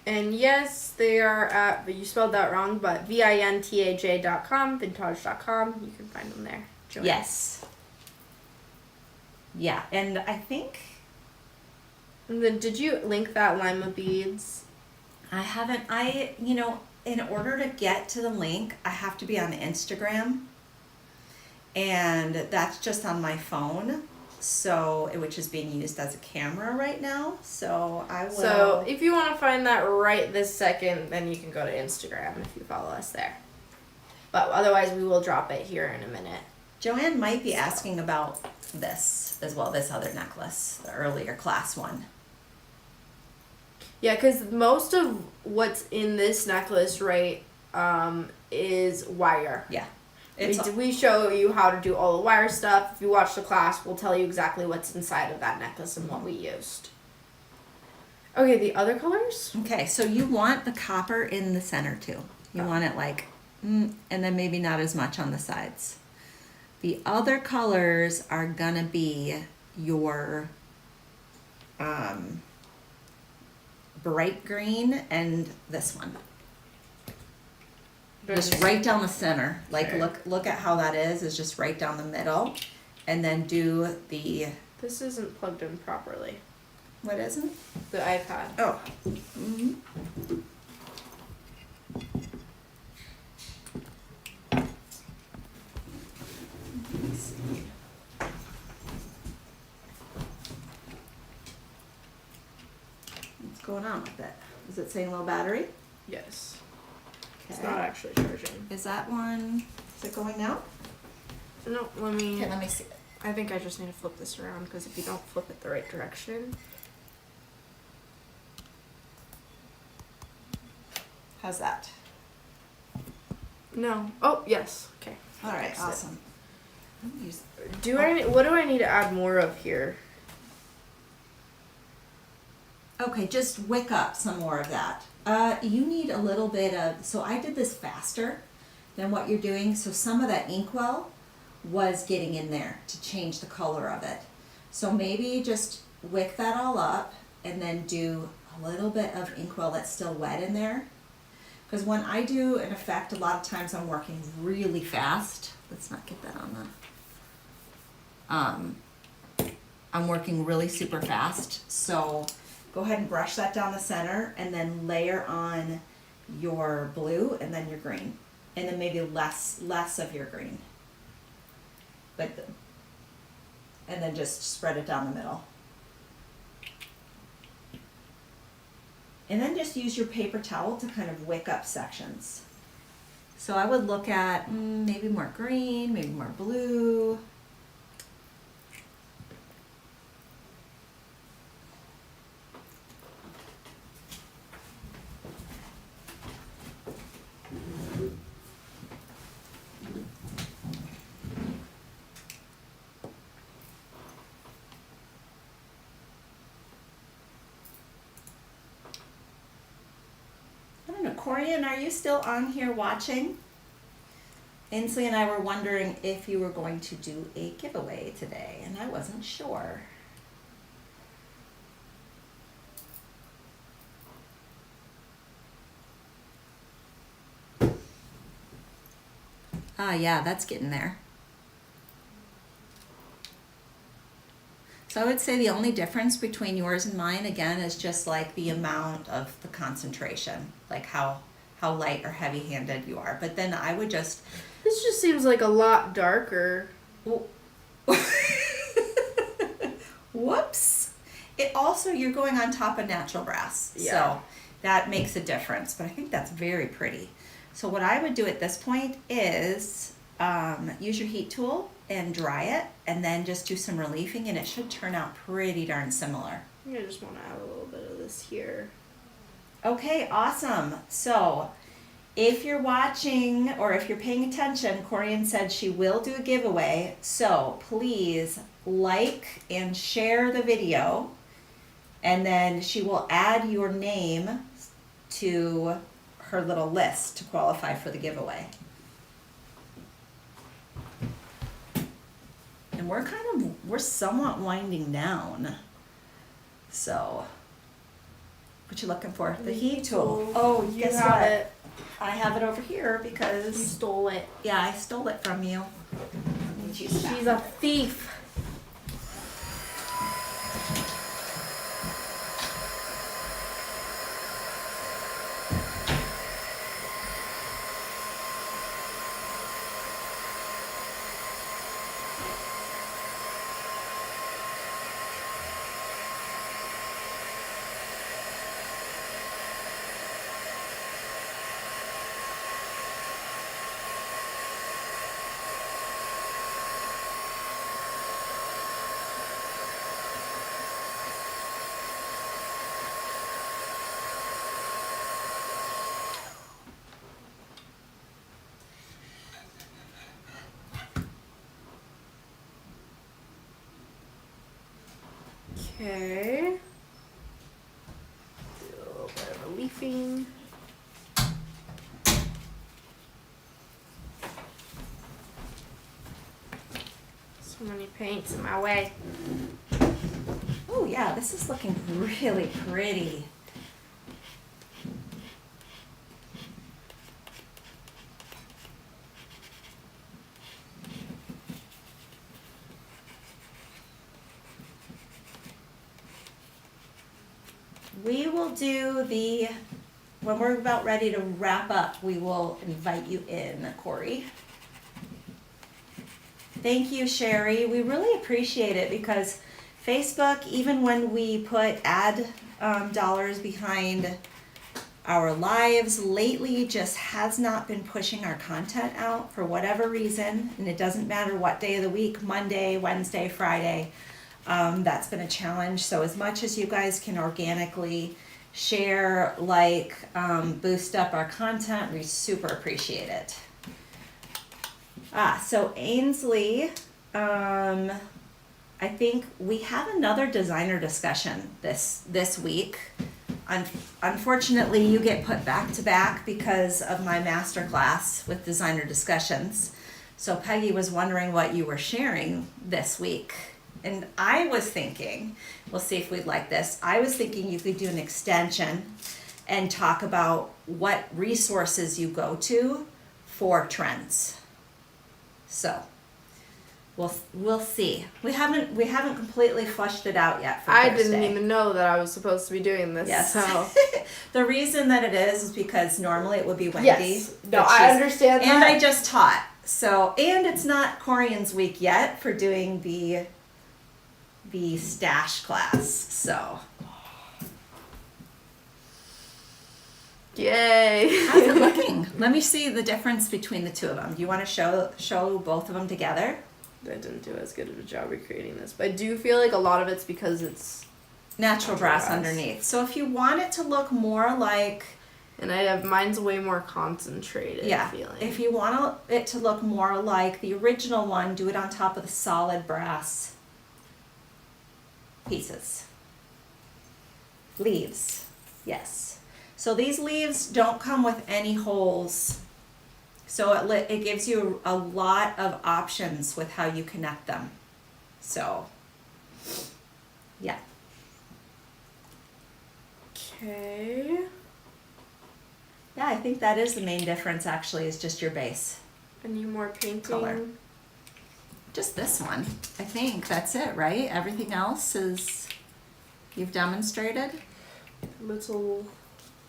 And yes, they are at, but you spelled that wrong, but vintaj.com, vintage.com. You can find them there. Joanne. Yes. Yeah, and I think... And then did you link that Lima beads? I haven't. In order to get to the link, I have to be on Instagram. And that's just on my phone. so which is being used as a camera right now. So I will. So if you want to find that right this second, then you can go to Instagram if you follow us there. But otherwise, we will drop it here in a minute. Joanne might be asking about this as well, this other necklace, the earlier class one. Yeah, because most of what's in this necklace, right, is wire. Yeah. We show you how to do all the wire stuff. If you watch the class, we'll tell you exactly what's inside of that necklace and what we used. Okay, the other colors? Okay, so you want the copper in the center too. You want it like, and then maybe not as much on the sides. The other colors are gonna be your bright green and this one. Just right down the center. Like look at how that is just right down the middle. And then do the... This isn't plugged in properly. What isn't? The iPad. Oh. Mm-hmm. Let's see. What's going on with it? Is it saying low battery? Yes. Okay. It's not actually charging. Is that one, is it going now? No, let me see it. I think I just need to flip this around because if you don't flip it the right direction. How's that? No. Oh, yes. Okay. All right, Fixed it. awesome. What do I need to add more of here? Okay, just wick up some more of that. You need a little bit of, so I did this faster than what you're doing, so some of that inkwell was getting in there to change the color of it. So maybe just wick that all up and then do a little bit of inkwell that's still wet in there. Because when I do an effect, a lot of times I'm working really fast. Let's not get that on the... I'm working really super fast, so go ahead and brush that down the center and then layer on your blue and then your green. And then maybe less of your green. And then just spread it down the middle. And then just use your paper towel to kind of wick up sections. So I would look at maybe more green, maybe more blue. Corian, are you still on here watching? Ainsley and I were wondering if you were going to do a giveaway today, and I wasn't sure. Ah, yeah, that's getting there. So I would say the only difference between yours and mine, again, is just like the amount of the concentration, like how light or heavy-handed you are. But then I would just... This just seems like a lot darker. Whoops. It also, you're going on top of natural brass. Yeah. So that makes a difference. But I think that's very pretty. So what I would do at this point is use your heat tool and dry it, and then just do some reliefing, and it should turn out pretty darn similar. I think I just want to add a little bit of this here. Okay, awesome. So if you're watching or if you're paying attention, Corian said she will do a giveaway. So please like and share the video, and then she will add your name to her little list to qualify for the giveaway. And we're somewhat winding down. So, what you looking for? The heat tool. Oh, guess have what? it. I have it over here because You stole it. Yeah, I stole it from you. She's a thief. Okay. Do a little bit of a leafing. So many paints in my way. Oh yeah, this is looking really pretty. We will do when we're about ready to wrap up, we will invite you in, Corey. Thank you, Sherry. We really appreciate it because Facebook, even when we put ad dollars behind our lives, lately just has not been pushing our content out for whatever reason. And it doesn't matter what day of the week, Monday, Wednesday, Friday. That's been a challenge. So as much as you guys can organically share, boost up our content, we super appreciate it. So Ainsley, I think we have another designer discussion this week. Unfortunately, you get put back to back because of my masterclass with designer discussions. So Peggy was wondering what you were sharing this week. And I was thinking, we'll see if we'd like this. I was thinking you could do an extension and talk about what resources you go to for trends. So we'll see. We haven't completely fleshed it out yet for I Thursday. didn't even know that I was supposed to be doing this. Yes. So the reason that it is because normally it would be Wendy. yes. No, I understand that. And I just taught. So, and it's not Corian's week yet for doing the stash class. So, yay. how's it looking? Let me see the difference between the two of them. Do you want to show both of them together? I didn't do as good of a job recreating this, but I do feel like a lot of it's because it's natural brass underneath. So if you want it to look more like, and I have mine's way more concentrated. yeah, feeling. if you want it to look more like the original one, do it on top of the solid brass pieces. Leaves, yes. So these leaves don't come with any holes. So it gives you a lot of options with how you connect them. So, yeah. Okay. Yeah, I think that is the main difference actually, is just your base. Any more painting? Color. Just this one. I think that's it, right? Everything else is you've demonstrated. Little,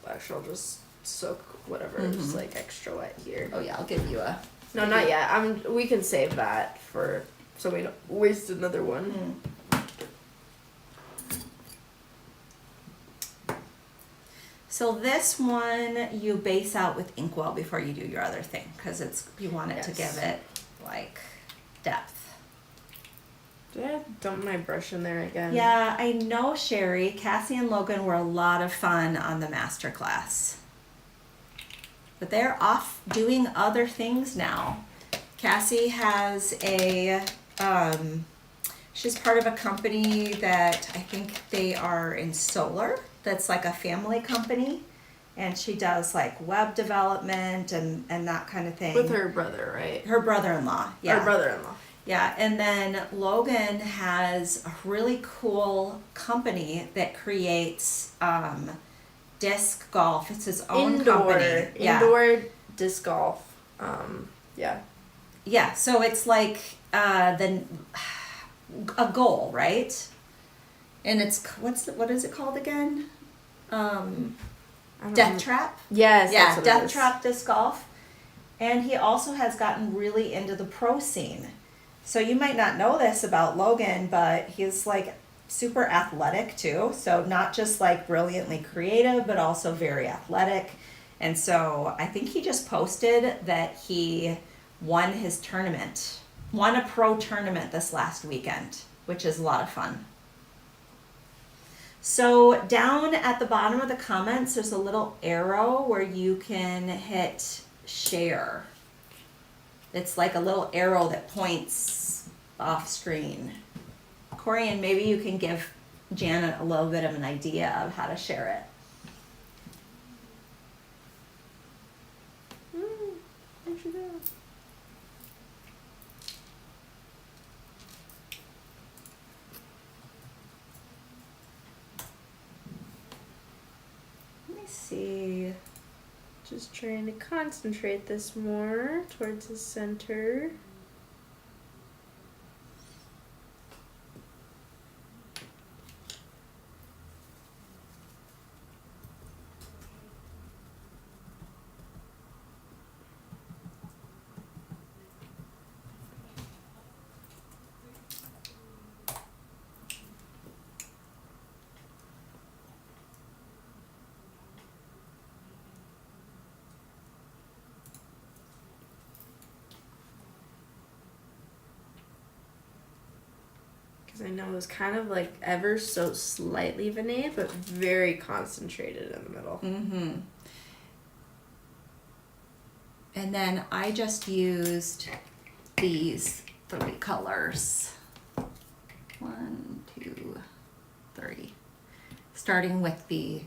actually I'll just soak whatever is like extra wet here. Oh yeah, I'll give you a. No, not yet. We can save that for so we don't waste another one. So this one you base out with inkwell before you do your other thing because you want it to give it like depth. Did I dump my brush in there again? Yeah, I know, Sherry. Cassie and Logan were a lot of fun on the master class. But they're off doing other things now. Cassie has she's part of a company that I think they are in solar. That's like a family company. And she does like web development and that kind of thing. With her brother, right? Her brother-in-law, yeah. Her brother-in-law. Yeah, and then Logan has a really cool company that creates disc golf. It's his own company. Indoor disc golf. Yeah. Yeah, so it's like a goal, right? And it's what is it called again? Death Trap? Yes. Yeah, Death Trap disc golf. And he also has gotten really into the pro scene. So you might not know this about Logan, but he's like super athletic too. So not just like brilliantly creative, but also very athletic. And so I think he just posted that he won a pro tournament this last weekend, which is a lot of fun. So down at the bottom of the comments, there's a little arrow where you can hit share. It's like a little arrow that points off screen. Corian, maybe you can give Janet a little bit of an idea of how to share it. Where'd you go? Let me see. Just trying to concentrate this more towards the center. Because I know it was kind of like ever so slightly vinaigrette, but very concentrated in the middle. Mm-hmm. And then I just used these 3 colors. 1, 2, 3. Starting with the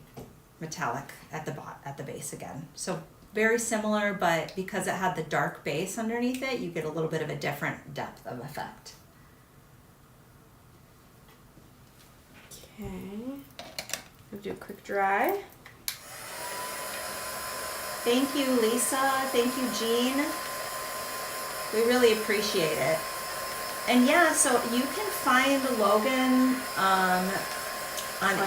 metallic at the base again. So very similar, but because it had the dark base underneath it, you get a little bit of a different depth of effect. Okay, I'll do a quick dry. Thank you, Lisa. Thank you, Jean. We really appreciate it. And yeah, so you can find Logan on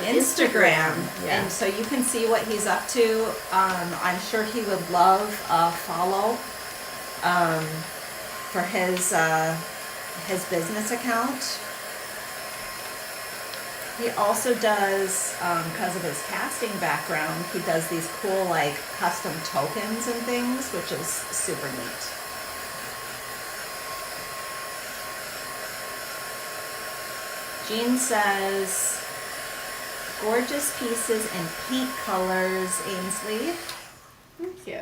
Instagram. Yeah. And so you can see what he's up to. I'm sure he would love a follow for his business account. He also does, because of his casting background, he does these cool like custom tokens and things, which is super neat. Jean says, gorgeous pieces and paint colors, Ainsley. Thank you.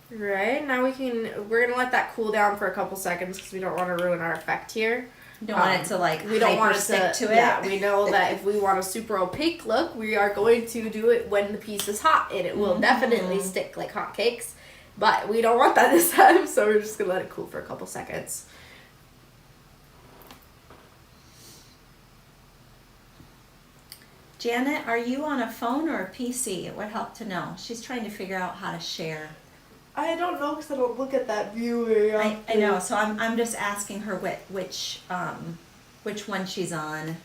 Right, now we're gonna let that cool down for a couple seconds because we don't want to ruin our effect here. You don't want it to like we don't want stick to it. Yeah, we know that if we want a super opaque look, we are going to do it when the piece is hot, and it will definitely stick like hotcakes. But we don't want that this time, so we're just gonna let it cool for a couple seconds. Janet, are you on a phone or a PC? It would help to know. She's trying to figure out how to share. I don't know because I don't look at that view very often. I know, so I'm just asking her which one she's on,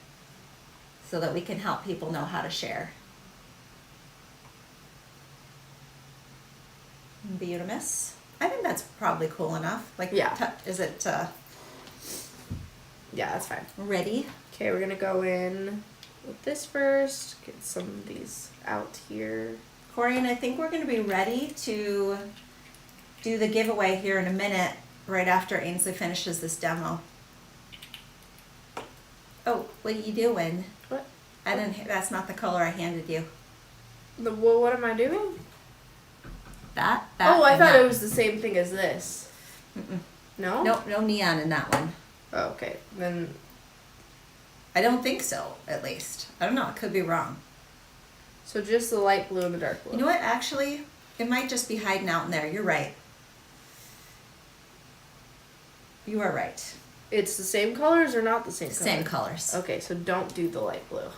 so that we can help people know how to share. Beautimous. I think that's probably cool enough. Like, yeah. Is it yeah, that's fine. ready? Okay, we're gonna go in with this first. Get some of these out here. Corey, and I think we're going to be ready to do the giveaway here in a minute, right after Ainsley finishes this demo. Oh, what are you doing? What? That's not the color I handed you. Well, what am I doing? That oh, I thought that. it was the same thing as this. Mm-mm. No? Nope, no neon in that one. Oh, okay, then. I don't think so, at least. I don't know, it could be wrong. So just the light blue and the dark blue. You know what, actually, it might just be hiding out in there. You're right. You are right. It's the same colors or not the same colors? Same colors. Okay, so don't do the light blue.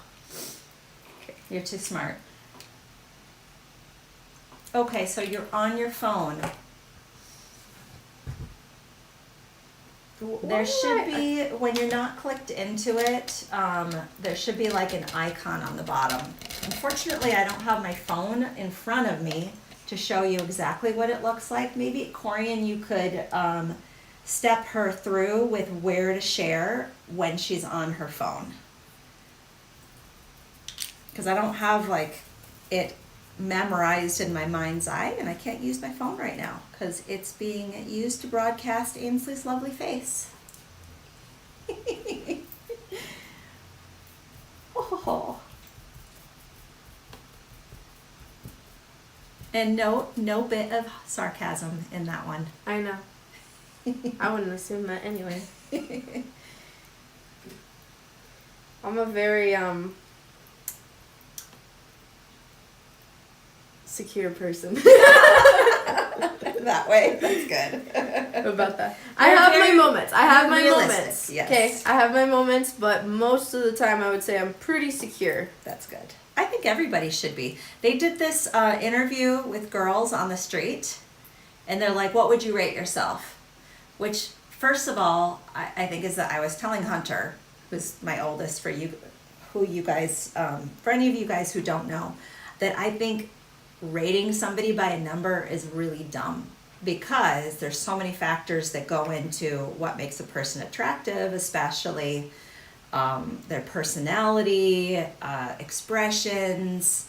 Okay. You're too smart. Okay, so you're on your phone. There should be, when you're not clicked into it, there should be like an icon on the bottom. Unfortunately, I don't have my phone in front of me to show you exactly what it looks like. Maybe, Corian, you could step her through with where to share when she's on her phone. Because I don't have like it memorized in my mind's eye, and I can't use my phone right now because it's being used to broadcast Ainsley's lovely face. Oh. And no bit of sarcasm in that one. I know. I wouldn't assume that anyway. I'm a very secure person. That way, that's good. About that. I have my moments. I have my realistic, moments. yes. Okay, I have my moments, but most of the time I would say I'm pretty secure. That's good. I think everybody should be. They did this interview with girls on the street, and they're like, what would you rate yourself? Which, first of all, I think is that I was telling Hunter, who's my oldest, for you, who you guys, for any of you guys who don't know, that I think rating somebody by a number is really dumb, because there's so many factors that go into what makes a person attractive, especially their personality, expressions,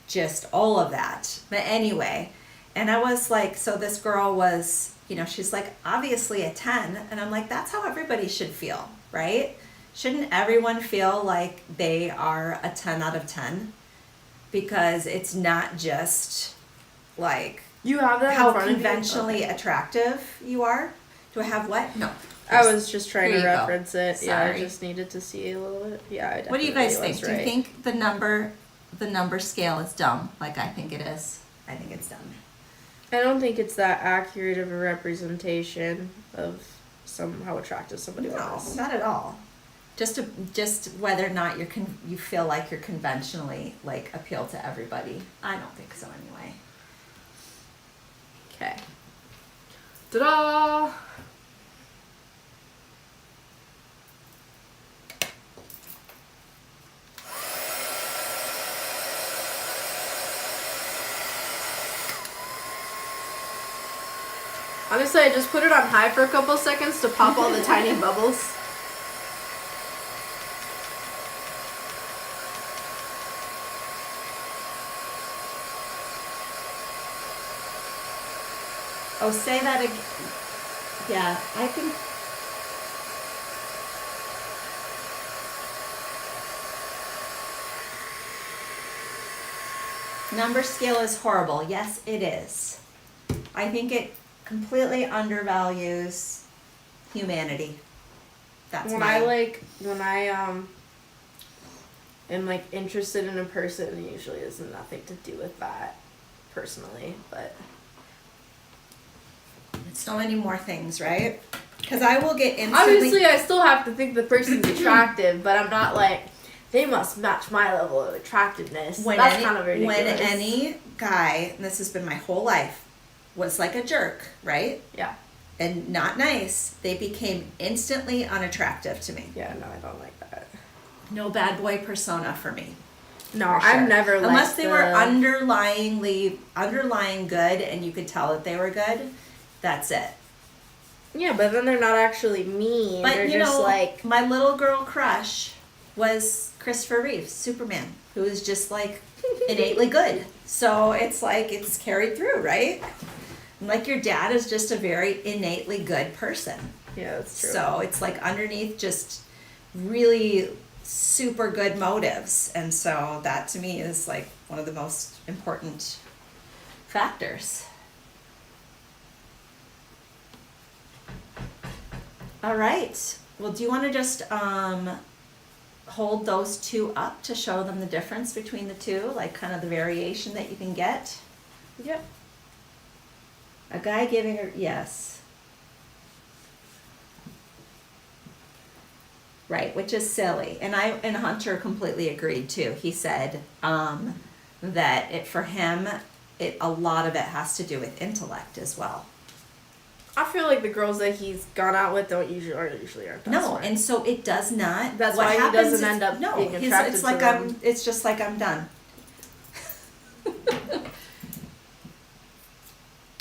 just all of that. But anyway, and I was like, so this girl was, she's like, obviously a 10. And I'm like, that's how everybody should feel, right? Shouldn't everyone feel like they are a 10 out of 10? Because it's not just like You have that how in front conventionally of you? Okay. attractive you are. Do I have what? No. I was just trying Here to you go. reference it. Yeah, I Sorry. just needed to see a little bit. Yeah, I What do you definitely guys think? was Do you right. think the number scale is dumb? Like I think it is. I think it's dumb. I don't think it's that accurate of a representation of how attractive somebody No, was. not at all. Just whether or not you feel like you're conventionally like appeal to everybody. I don't think so anyway. Okay. Ta-da! Honestly, I just put it on high for a couple seconds to pop all the tiny bubbles. Oh, say that again. Yeah, I think. Number scale is horrible. Yes, it is. I think it completely undervalues humanity. That's When I am like interested in a person, it usually has nothing to do with that personally, but so many more things, right? Because I will get instantly. obviously I still have to think the person's attractive, but I'm not like they must match my level of attractiveness. That's kind of ridiculous. When any guy, and this has been my whole life, was like a jerk, right? Yeah. And not nice, they became instantly unattractive to me. Yeah, no, I don't like that. No bad boy persona for me. No, For sure. I've never liked unless they were underlying good and you could tell that they were good. That's it. Yeah, but then they're not actually mean. But they're you just know, like my little girl crush was Christopher Reeves, Superman, who is just like innately good. So it's like it's carried through, right? And like your dad is just a very innately good person. yeah, that's true. So it's like underneath just really super good motives. And so that to me is like one of the most important factors. All right. Well, do you want to just hold those two up to show them the difference between the two, like kind of the variation that you can get? Yep. A guy giving her, yes. Right, which is silly. And Hunter completely agreed too. He said that for him, a lot of it has to do with intellect as well. I feel like the girls that he's gone out with usually aren't that No, smart. and so it does not. That's what why he happens doesn't is- end up no, being he's- attracted it's to like them. It's just like I'm done.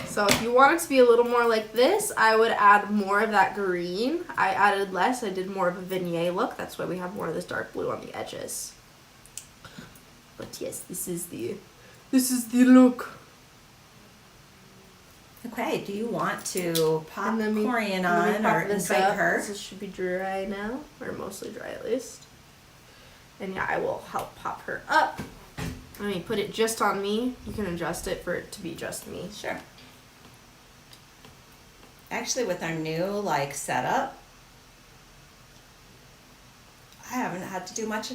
So if you want it to be a little more like this, I would add more of that green. I added less. I did more of a vignette look. That's why we have more of this dark blue on the edges. But yes, this is the look. Okay, do you want to pop And then Corian let me on pop or this invite up. her? This should be dry now, or mostly dry at least. And yeah, I will help pop her up. Let me put it just on me. You can adjust it for it to be just me. Sure. Actually, with our new setup, I haven't had to do much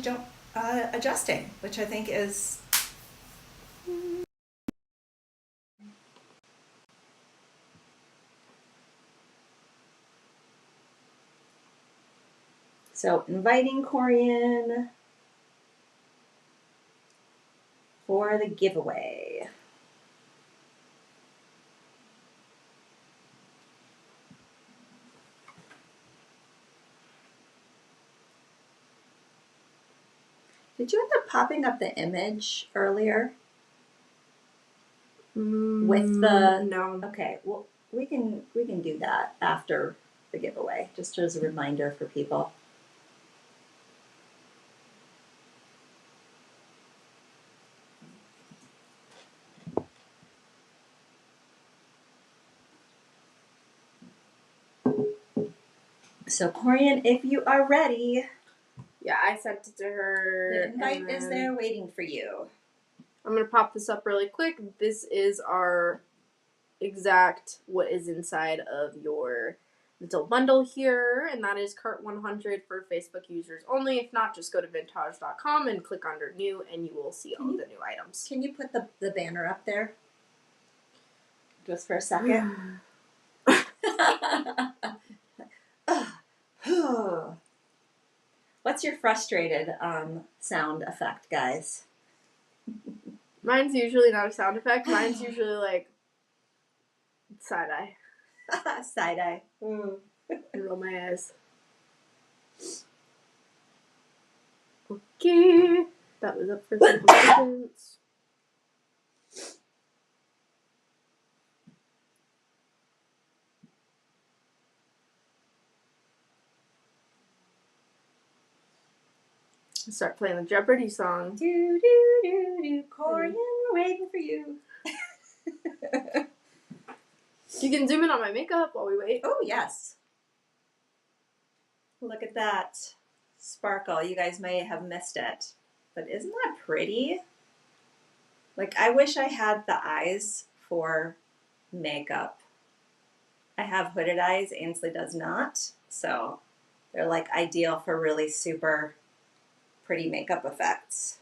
adjusting, which I think is so inviting Corian for the giveaway. Did you end up popping up the image earlier? With the no. Okay, well we can do that after the giveaway, just as a reminder for people. So Corian, if you are ready. Yeah, I sent it to her. The invite is there waiting for you. I'm going to pop this up really quick. This is our exact what is inside of your little bundle here, and that is cart 100 for Facebook users only. If not, just go to vintaj.com and click under new, and you will see all the new items. Can you put the banner up there? Just for a second. What's your frustrated sound effect, guys? Mine's usually not a sound effect. Mine's usually like side-eye. Side-eye. Roll my eyes. Okay. That was up for simple seconds. Start playing the Jeopardy song. Do, do, do, do. Corian, we're waiting for you. You can zoom in on my makeup while we wait. Oh, yes. Look at that sparkle. You guys may have missed it. But isn't that pretty? Like, I wish I had the eyes for makeup. I have hooded eyes. Ainsley does not. So they're like ideal for really super pretty makeup effects.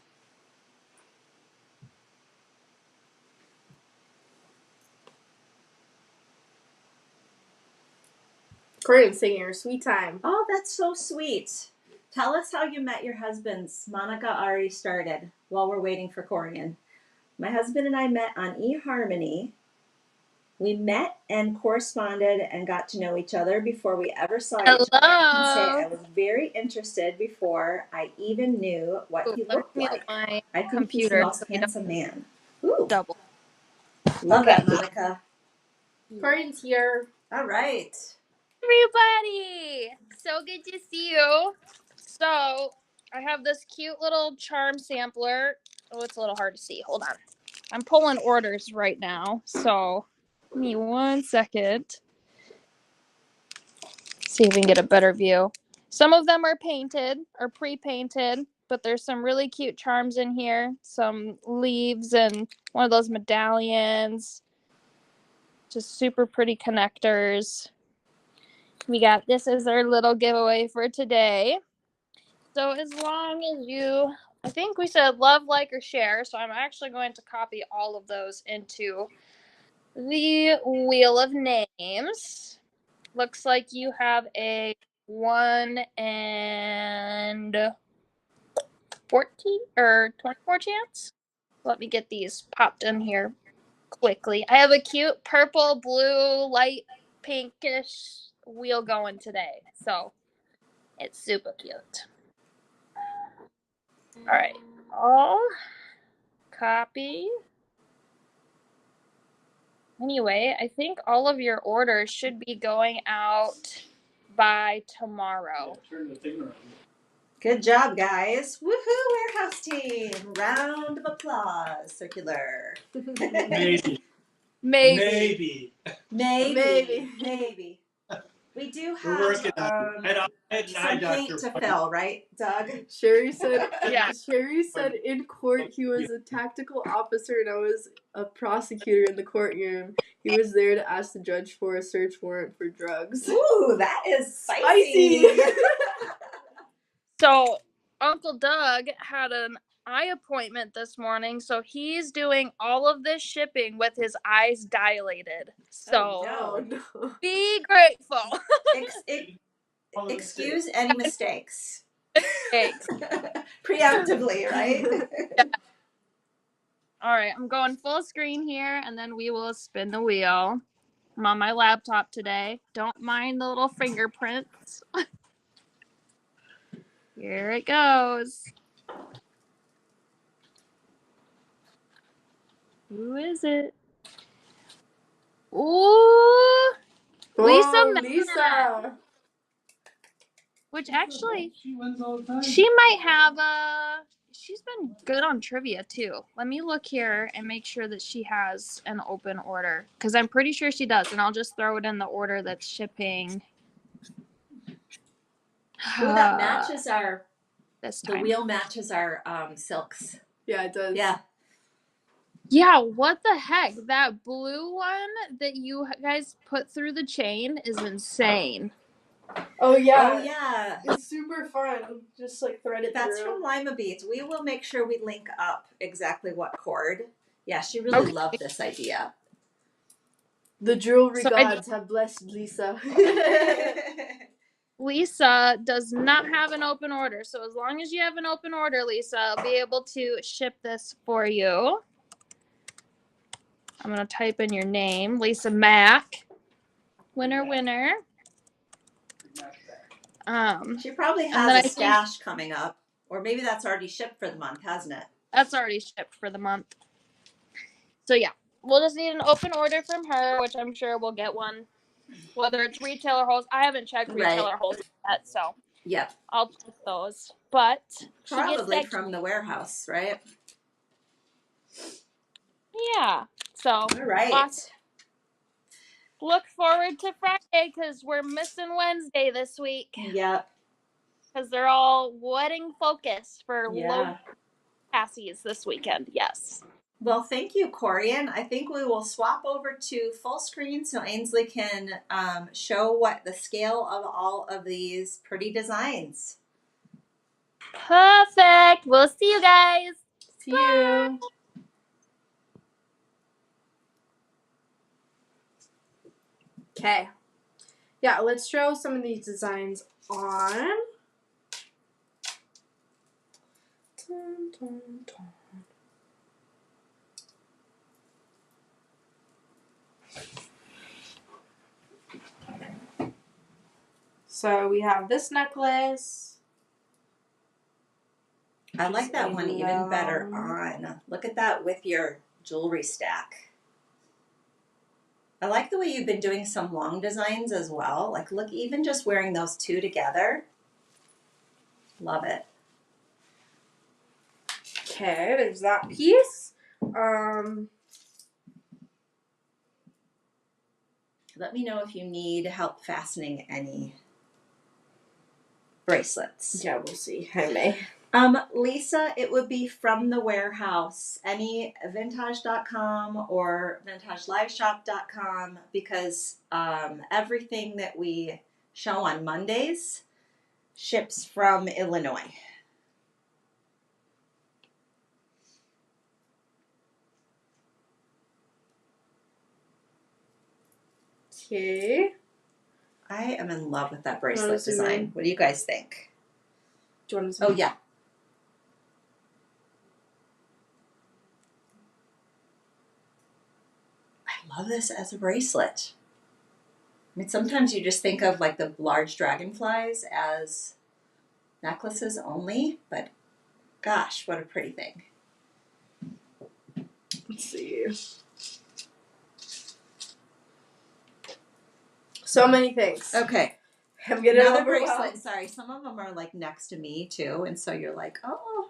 Corian's singing her sweet time. Oh, that's so sweet. Tell us how you met your husbands. Monica already started while we're waiting for Corian. My husband and I met on eHarmony. We met and corresponded and got to know each other before we ever saw each other. I can say I was very interested before I even knew what he looked like. I think he's the most handsome man. Ooh. Double. Love that, Monica. Corian's here. All right. Everybody! So good to see you. So, I have this cute little charm sampler. Oh, it's a little hard to see. Hold on. I'm pulling orders right now. So, give me 1 second. See if we can get a better view. Some of them are painted or pre-painted, but there's some really cute charms in here. Some leaves and one of those medallions. Just super pretty connectors. We got this as our little giveaway for today. So as long as you, I think we said love, like, or share. So I'm actually going to copy all of those into the wheel of names. Looks like you have a 1 and 14 or 24 chance. Let me get these popped in here quickly. I have a cute purple, blue, light pinkish wheel going today. So it's super cute. All right. All copy. Anyway, I think all of your orders should be going out by tomorrow. Good job, guys. Woohoo, warehouse team. Round of applause. Circular. Maybe. We do have some paint to fill, right, Doug? Sherry said, Yeah. Sherry said in court he was a tactical officer and I was a prosecutor in the courtroom. He was there to ask the judge for a search warrant for drugs. Ooh, that is spicy. So Uncle Doug had an eye appointment this morning, so he's doing all of this shipping with his eyes dilated. So no. be grateful. Excuse any mistakes. Thanks. Preemptively, right? Yeah. All right, I'm going full screen here, and then we will spin the wheel. I'm on my laptop today. Don't mind the little fingerprints. Here it goes. Who is it? Ooh, Lisa. Whoa, Lisa. Which actually, she might have she's been good on trivia too. Let me look here and make sure that she has an open order, because I'm pretty sure she does, and I'll just throw it in the order that's shipping. Ooh, that matches our, this time. The wheel matches our silks. Yeah, it does. Yeah. Yeah, what the heck? That blue one that you guys put through the chain is insane. Oh yeah. Oh yeah. It's super fun. Just like thread it That's through. from Lima Beads. We will make sure we link up exactly what cord. Yeah, she really loved this idea. The jewelry gods have blessed Lisa. Lisa does not have an open order, so as long as you have an open order, Lisa, I'll be able to ship this for you. I'm going to type in your name, Lisa Mack. Winner, winner. She probably has a stash coming up, or maybe that's already shipped for the month, hasn't it? That's already shipped for the month. So yeah, we'll just need an open order from her, which I'm sure we'll get one. Whether it's retailer holds, I haven't checked retailer holds yet, so yep, I'll check those. But probably from the warehouse, right? Yeah. So all right. Awesome. Look forward to Friday because we're missing Wednesday this week. Yep. Because they're all wedding focused for low passies this weekend. Yes. Well, thank you, Corian. I think we will swap over to full screen so Ainsley can show what the scale of all of these pretty designs. Perfect. We'll see you guys. See you. Okay. Yeah, let's show some of these designs on. Dun, dun, dun. So we have this necklace. I like that one even better on. Look at that with your jewelry stack. I like the way you've been doing some long designs as well. Like, look, even just wearing those two together. Love it. Okay, there's that piece. Let me know if you need help fastening any bracelets. Yeah, we'll see. I may. Lisa, it would be from the warehouse, any vintage.com or vintageliveshop.com, because everything that we show on Mondays ships from Illinois. Okay. I am in love with that bracelet design. What do you guys think? Do you want to zoom in? Oh, yeah. I love this as a bracelet. I mean, sometimes you just think of like the large dragonflies as necklaces only, but gosh, what a pretty thing. Let's see. So many things. Okay. I'm getting another overwhelmed. bracelet. Sorry, some of them are like next to me too, and so you're like, oh.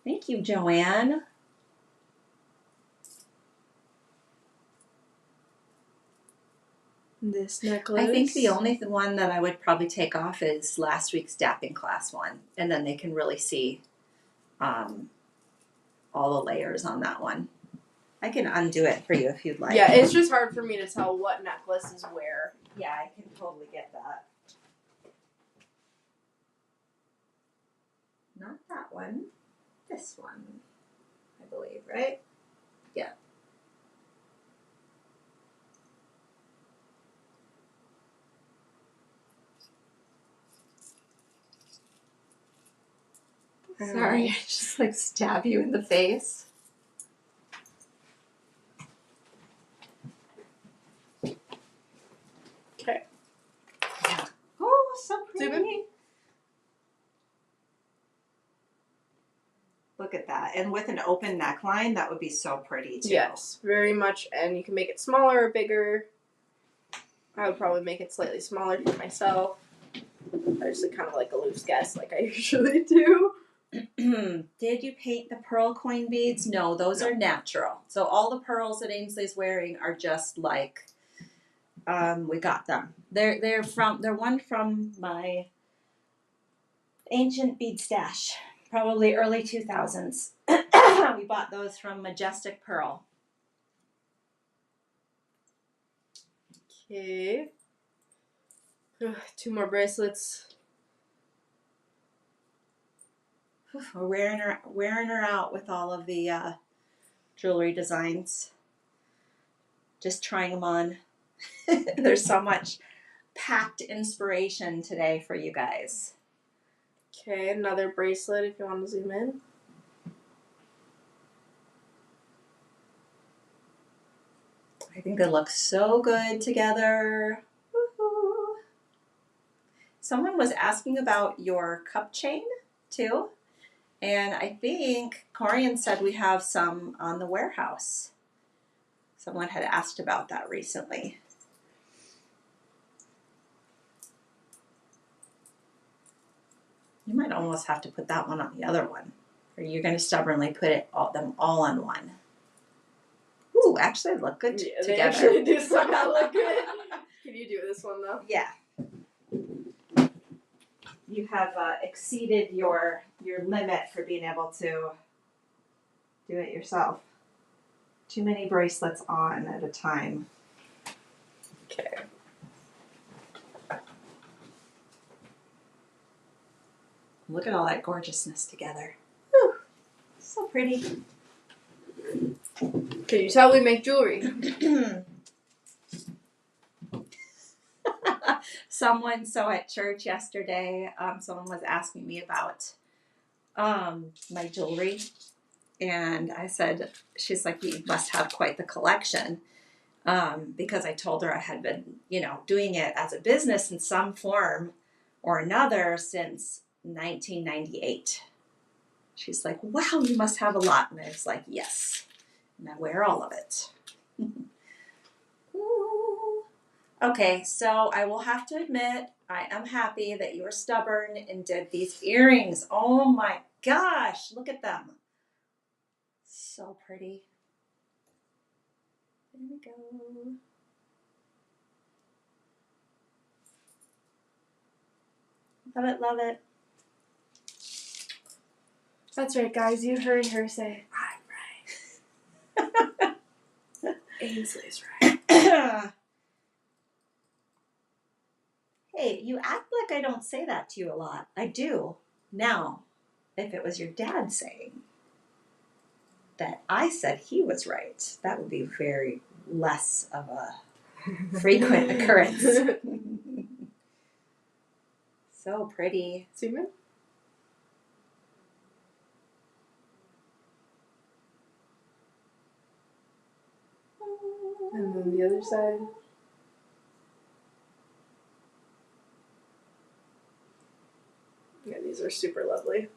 Thank you, Joanne. This necklace. I think the only one that I would probably take off is last week's Dapping Class one, and then they can really see all the layers on that one. I can undo it for you if you'd like. Yeah, it's just hard for me to tell what necklace is where. Yeah, I can totally get that. Not that one. This one, I believe, right? Yeah. Sorry, I just like stab you in the face. Okay. Yeah. Oh, so pretty. Zoom in. Look at that. And with an open neckline, that would be so pretty too. Yes, very much. And you can make it smaller or bigger. I would probably make it slightly smaller for myself. I just kind of like a loose guess like I usually do. Did you paint the pearl coin beads? No, those are natural. So all the pearls that Ainsley's wearing are just like we got them. They're one from my ancient bead stash, probably early 2000s. We bought those from Majestic Pearl. Okay. Two more bracelets. We're wearing her out with all of the jewelry designs. Just trying them on. There's so much packed inspiration today for you guys. Okay, another bracelet if you want to zoom in. I think they look so good together. Woo-hoo. Someone was asking about your cup chain too. And I think Corian said we have some on the warehouse. Someone had asked about that recently. You might almost have to put that one on the other one. Or you're going to stubbornly put them all on one. Ooh, actually look good together. They actually do somehow look good. Can you do this one though? Yeah. You have exceeded your limit for being able to do it yourself. Too many bracelets on at a time. Okay. Look at all that gorgeousness together. Whew. So pretty. Can you tell we make jewelry? So at church yesterday, someone was asking me about my jewelry. And I said, she's like, you must have quite the collection. Because I told her I had been, doing it as a business in some form or another since 1998. She's like, wow, you must have a lot. And I was like, yes. And I wear all of it. Ooh. Okay, so I will have to admit, I am happy that you were stubborn and did these earrings. Oh my gosh, look at them. So pretty. There we go. Love it, love it. That's right, guys. You heard her say, I'm right. Ainsley's right. Hey, you act like I don't say that to you a lot. I do. Now, if it was your dad saying that I said he was right, that would be very less of a frequent occurrence. So pretty. Zoom in. And then the other side. Yeah, these are super lovely.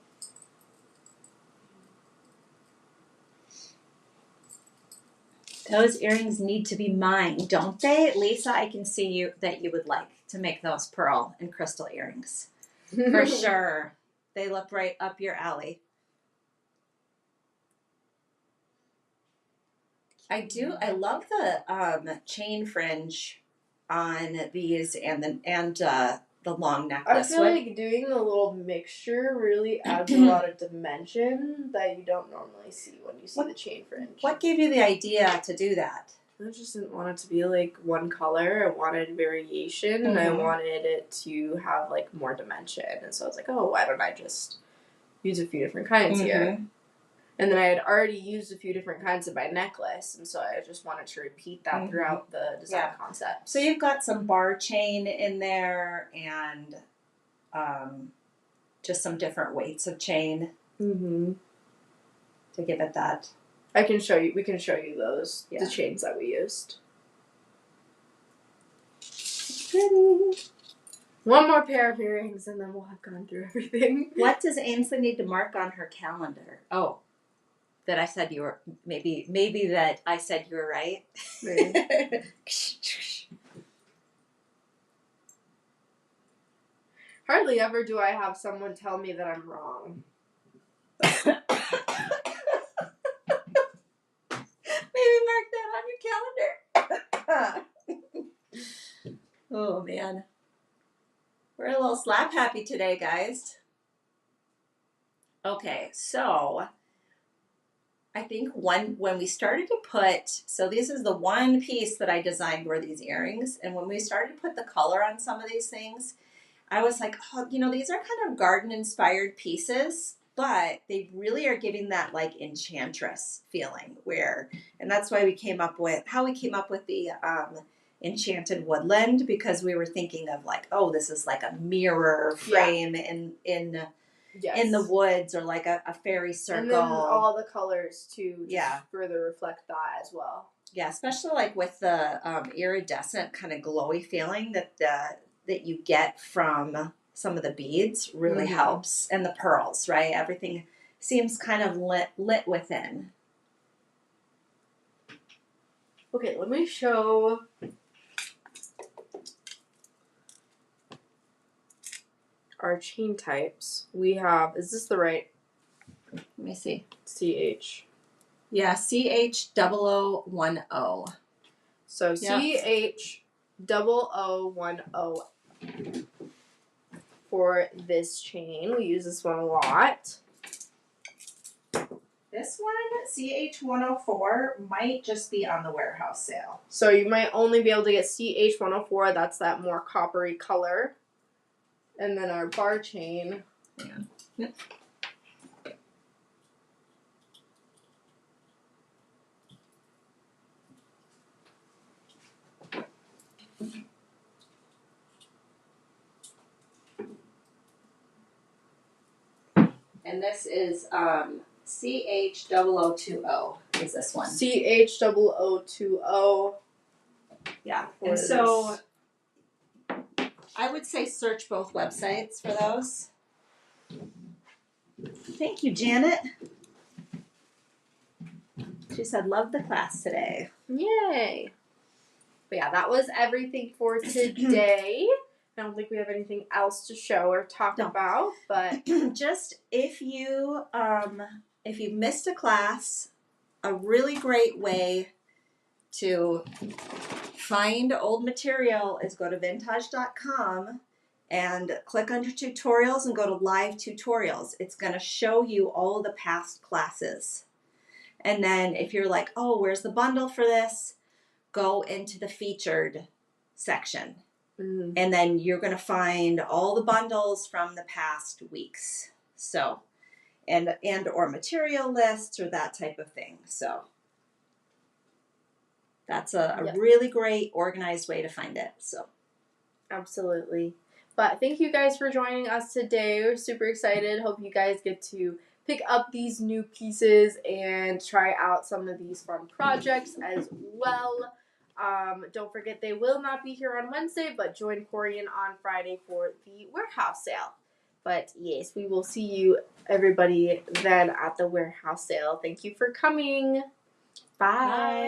Those earrings need to be mine, don't they? Lisa, I can see that you would like to make those pearl and crystal earrings. For sure. They look right up your alley. I love the chain fringe on these and the long I necklace. feel like doing a little mixture really adds a lot of dimension that you don't normally see when you see the chain fringe. What gave you the idea to do that? I just didn't want it to be like one color. I wanted variation, and I wanted it to have like more dimension. And so I was like, oh, why don't I just use a few different kinds here? And then I had already used a few different kinds of my necklace, and so I just wanted to repeat that throughout the design concept. So you've got some bar chain in there and just some different weights of chain to give it that. I can show you. We can show you those the chains that we used. Pretty. One more pair of earrings, and then we'll have gone through everything. What does Ainsley need to mark on her calendar? Oh, that I said you were maybe that I said you were right. Hardly ever do I have someone tell me that I'm wrong. Maybe mark that on your calendar. Oh man. We're a little slap happy today, guys. Okay, so I think when we started to put, so this is the one piece that I designed were these earrings, and when we started to put the color on some of these things, I was like, oh, you know, these are kind of garden-inspired pieces, but they really are giving that like enchantress feeling and that's why we came up with the Enchanted Woodland, because we were thinking of like, oh, this is like a mirror frame in the woods, or like a fairy circle. And then all the colors too, further reflect that as well. Yeah, especially like with the iridescent kind of glowy feeling that you get from some of the beads really helps, and the pearls, right? Everything seems kind of lit within. Okay, let me show. Our chain types. We have, is this the right? Let me see. CH. Yeah, CH0010. So CH0010 for this chain. We use this one a lot. This one, CH104, might just be on the warehouse sale. So you might only be able to get CH104. That's that more coppery color. And then our bar chain. Yep. And this is CH0020 is this one. CH0020. Yeah. And so I would say search both websites for those. Thank you, Janet. She said, love the class today. Yay. But yeah, that was everything for today. I don't think we have anything else to show or talk about, but just if you missed a class, a really great way to find old material is go to vintaj.com and click under tutorials and go to live tutorials. It's going to show you all of the past classes. And then if you're like, oh, where's the bundle for this? Go into the featured section. And then you're going to find all the bundles from the past weeks. So, and or material lists or that type of thing. So that's a really great organized way to find it. So absolutely. But thank you guys for joining us today. We're super excited. Hope you guys get to pick up these new pieces and try out some of these fun projects as well. Don't forget, they will not be here on Wednesday, but join Corian on Friday for the warehouse sale. But yes, we will see you, everybody, then at the warehouse sale. Thank you for coming. Bye.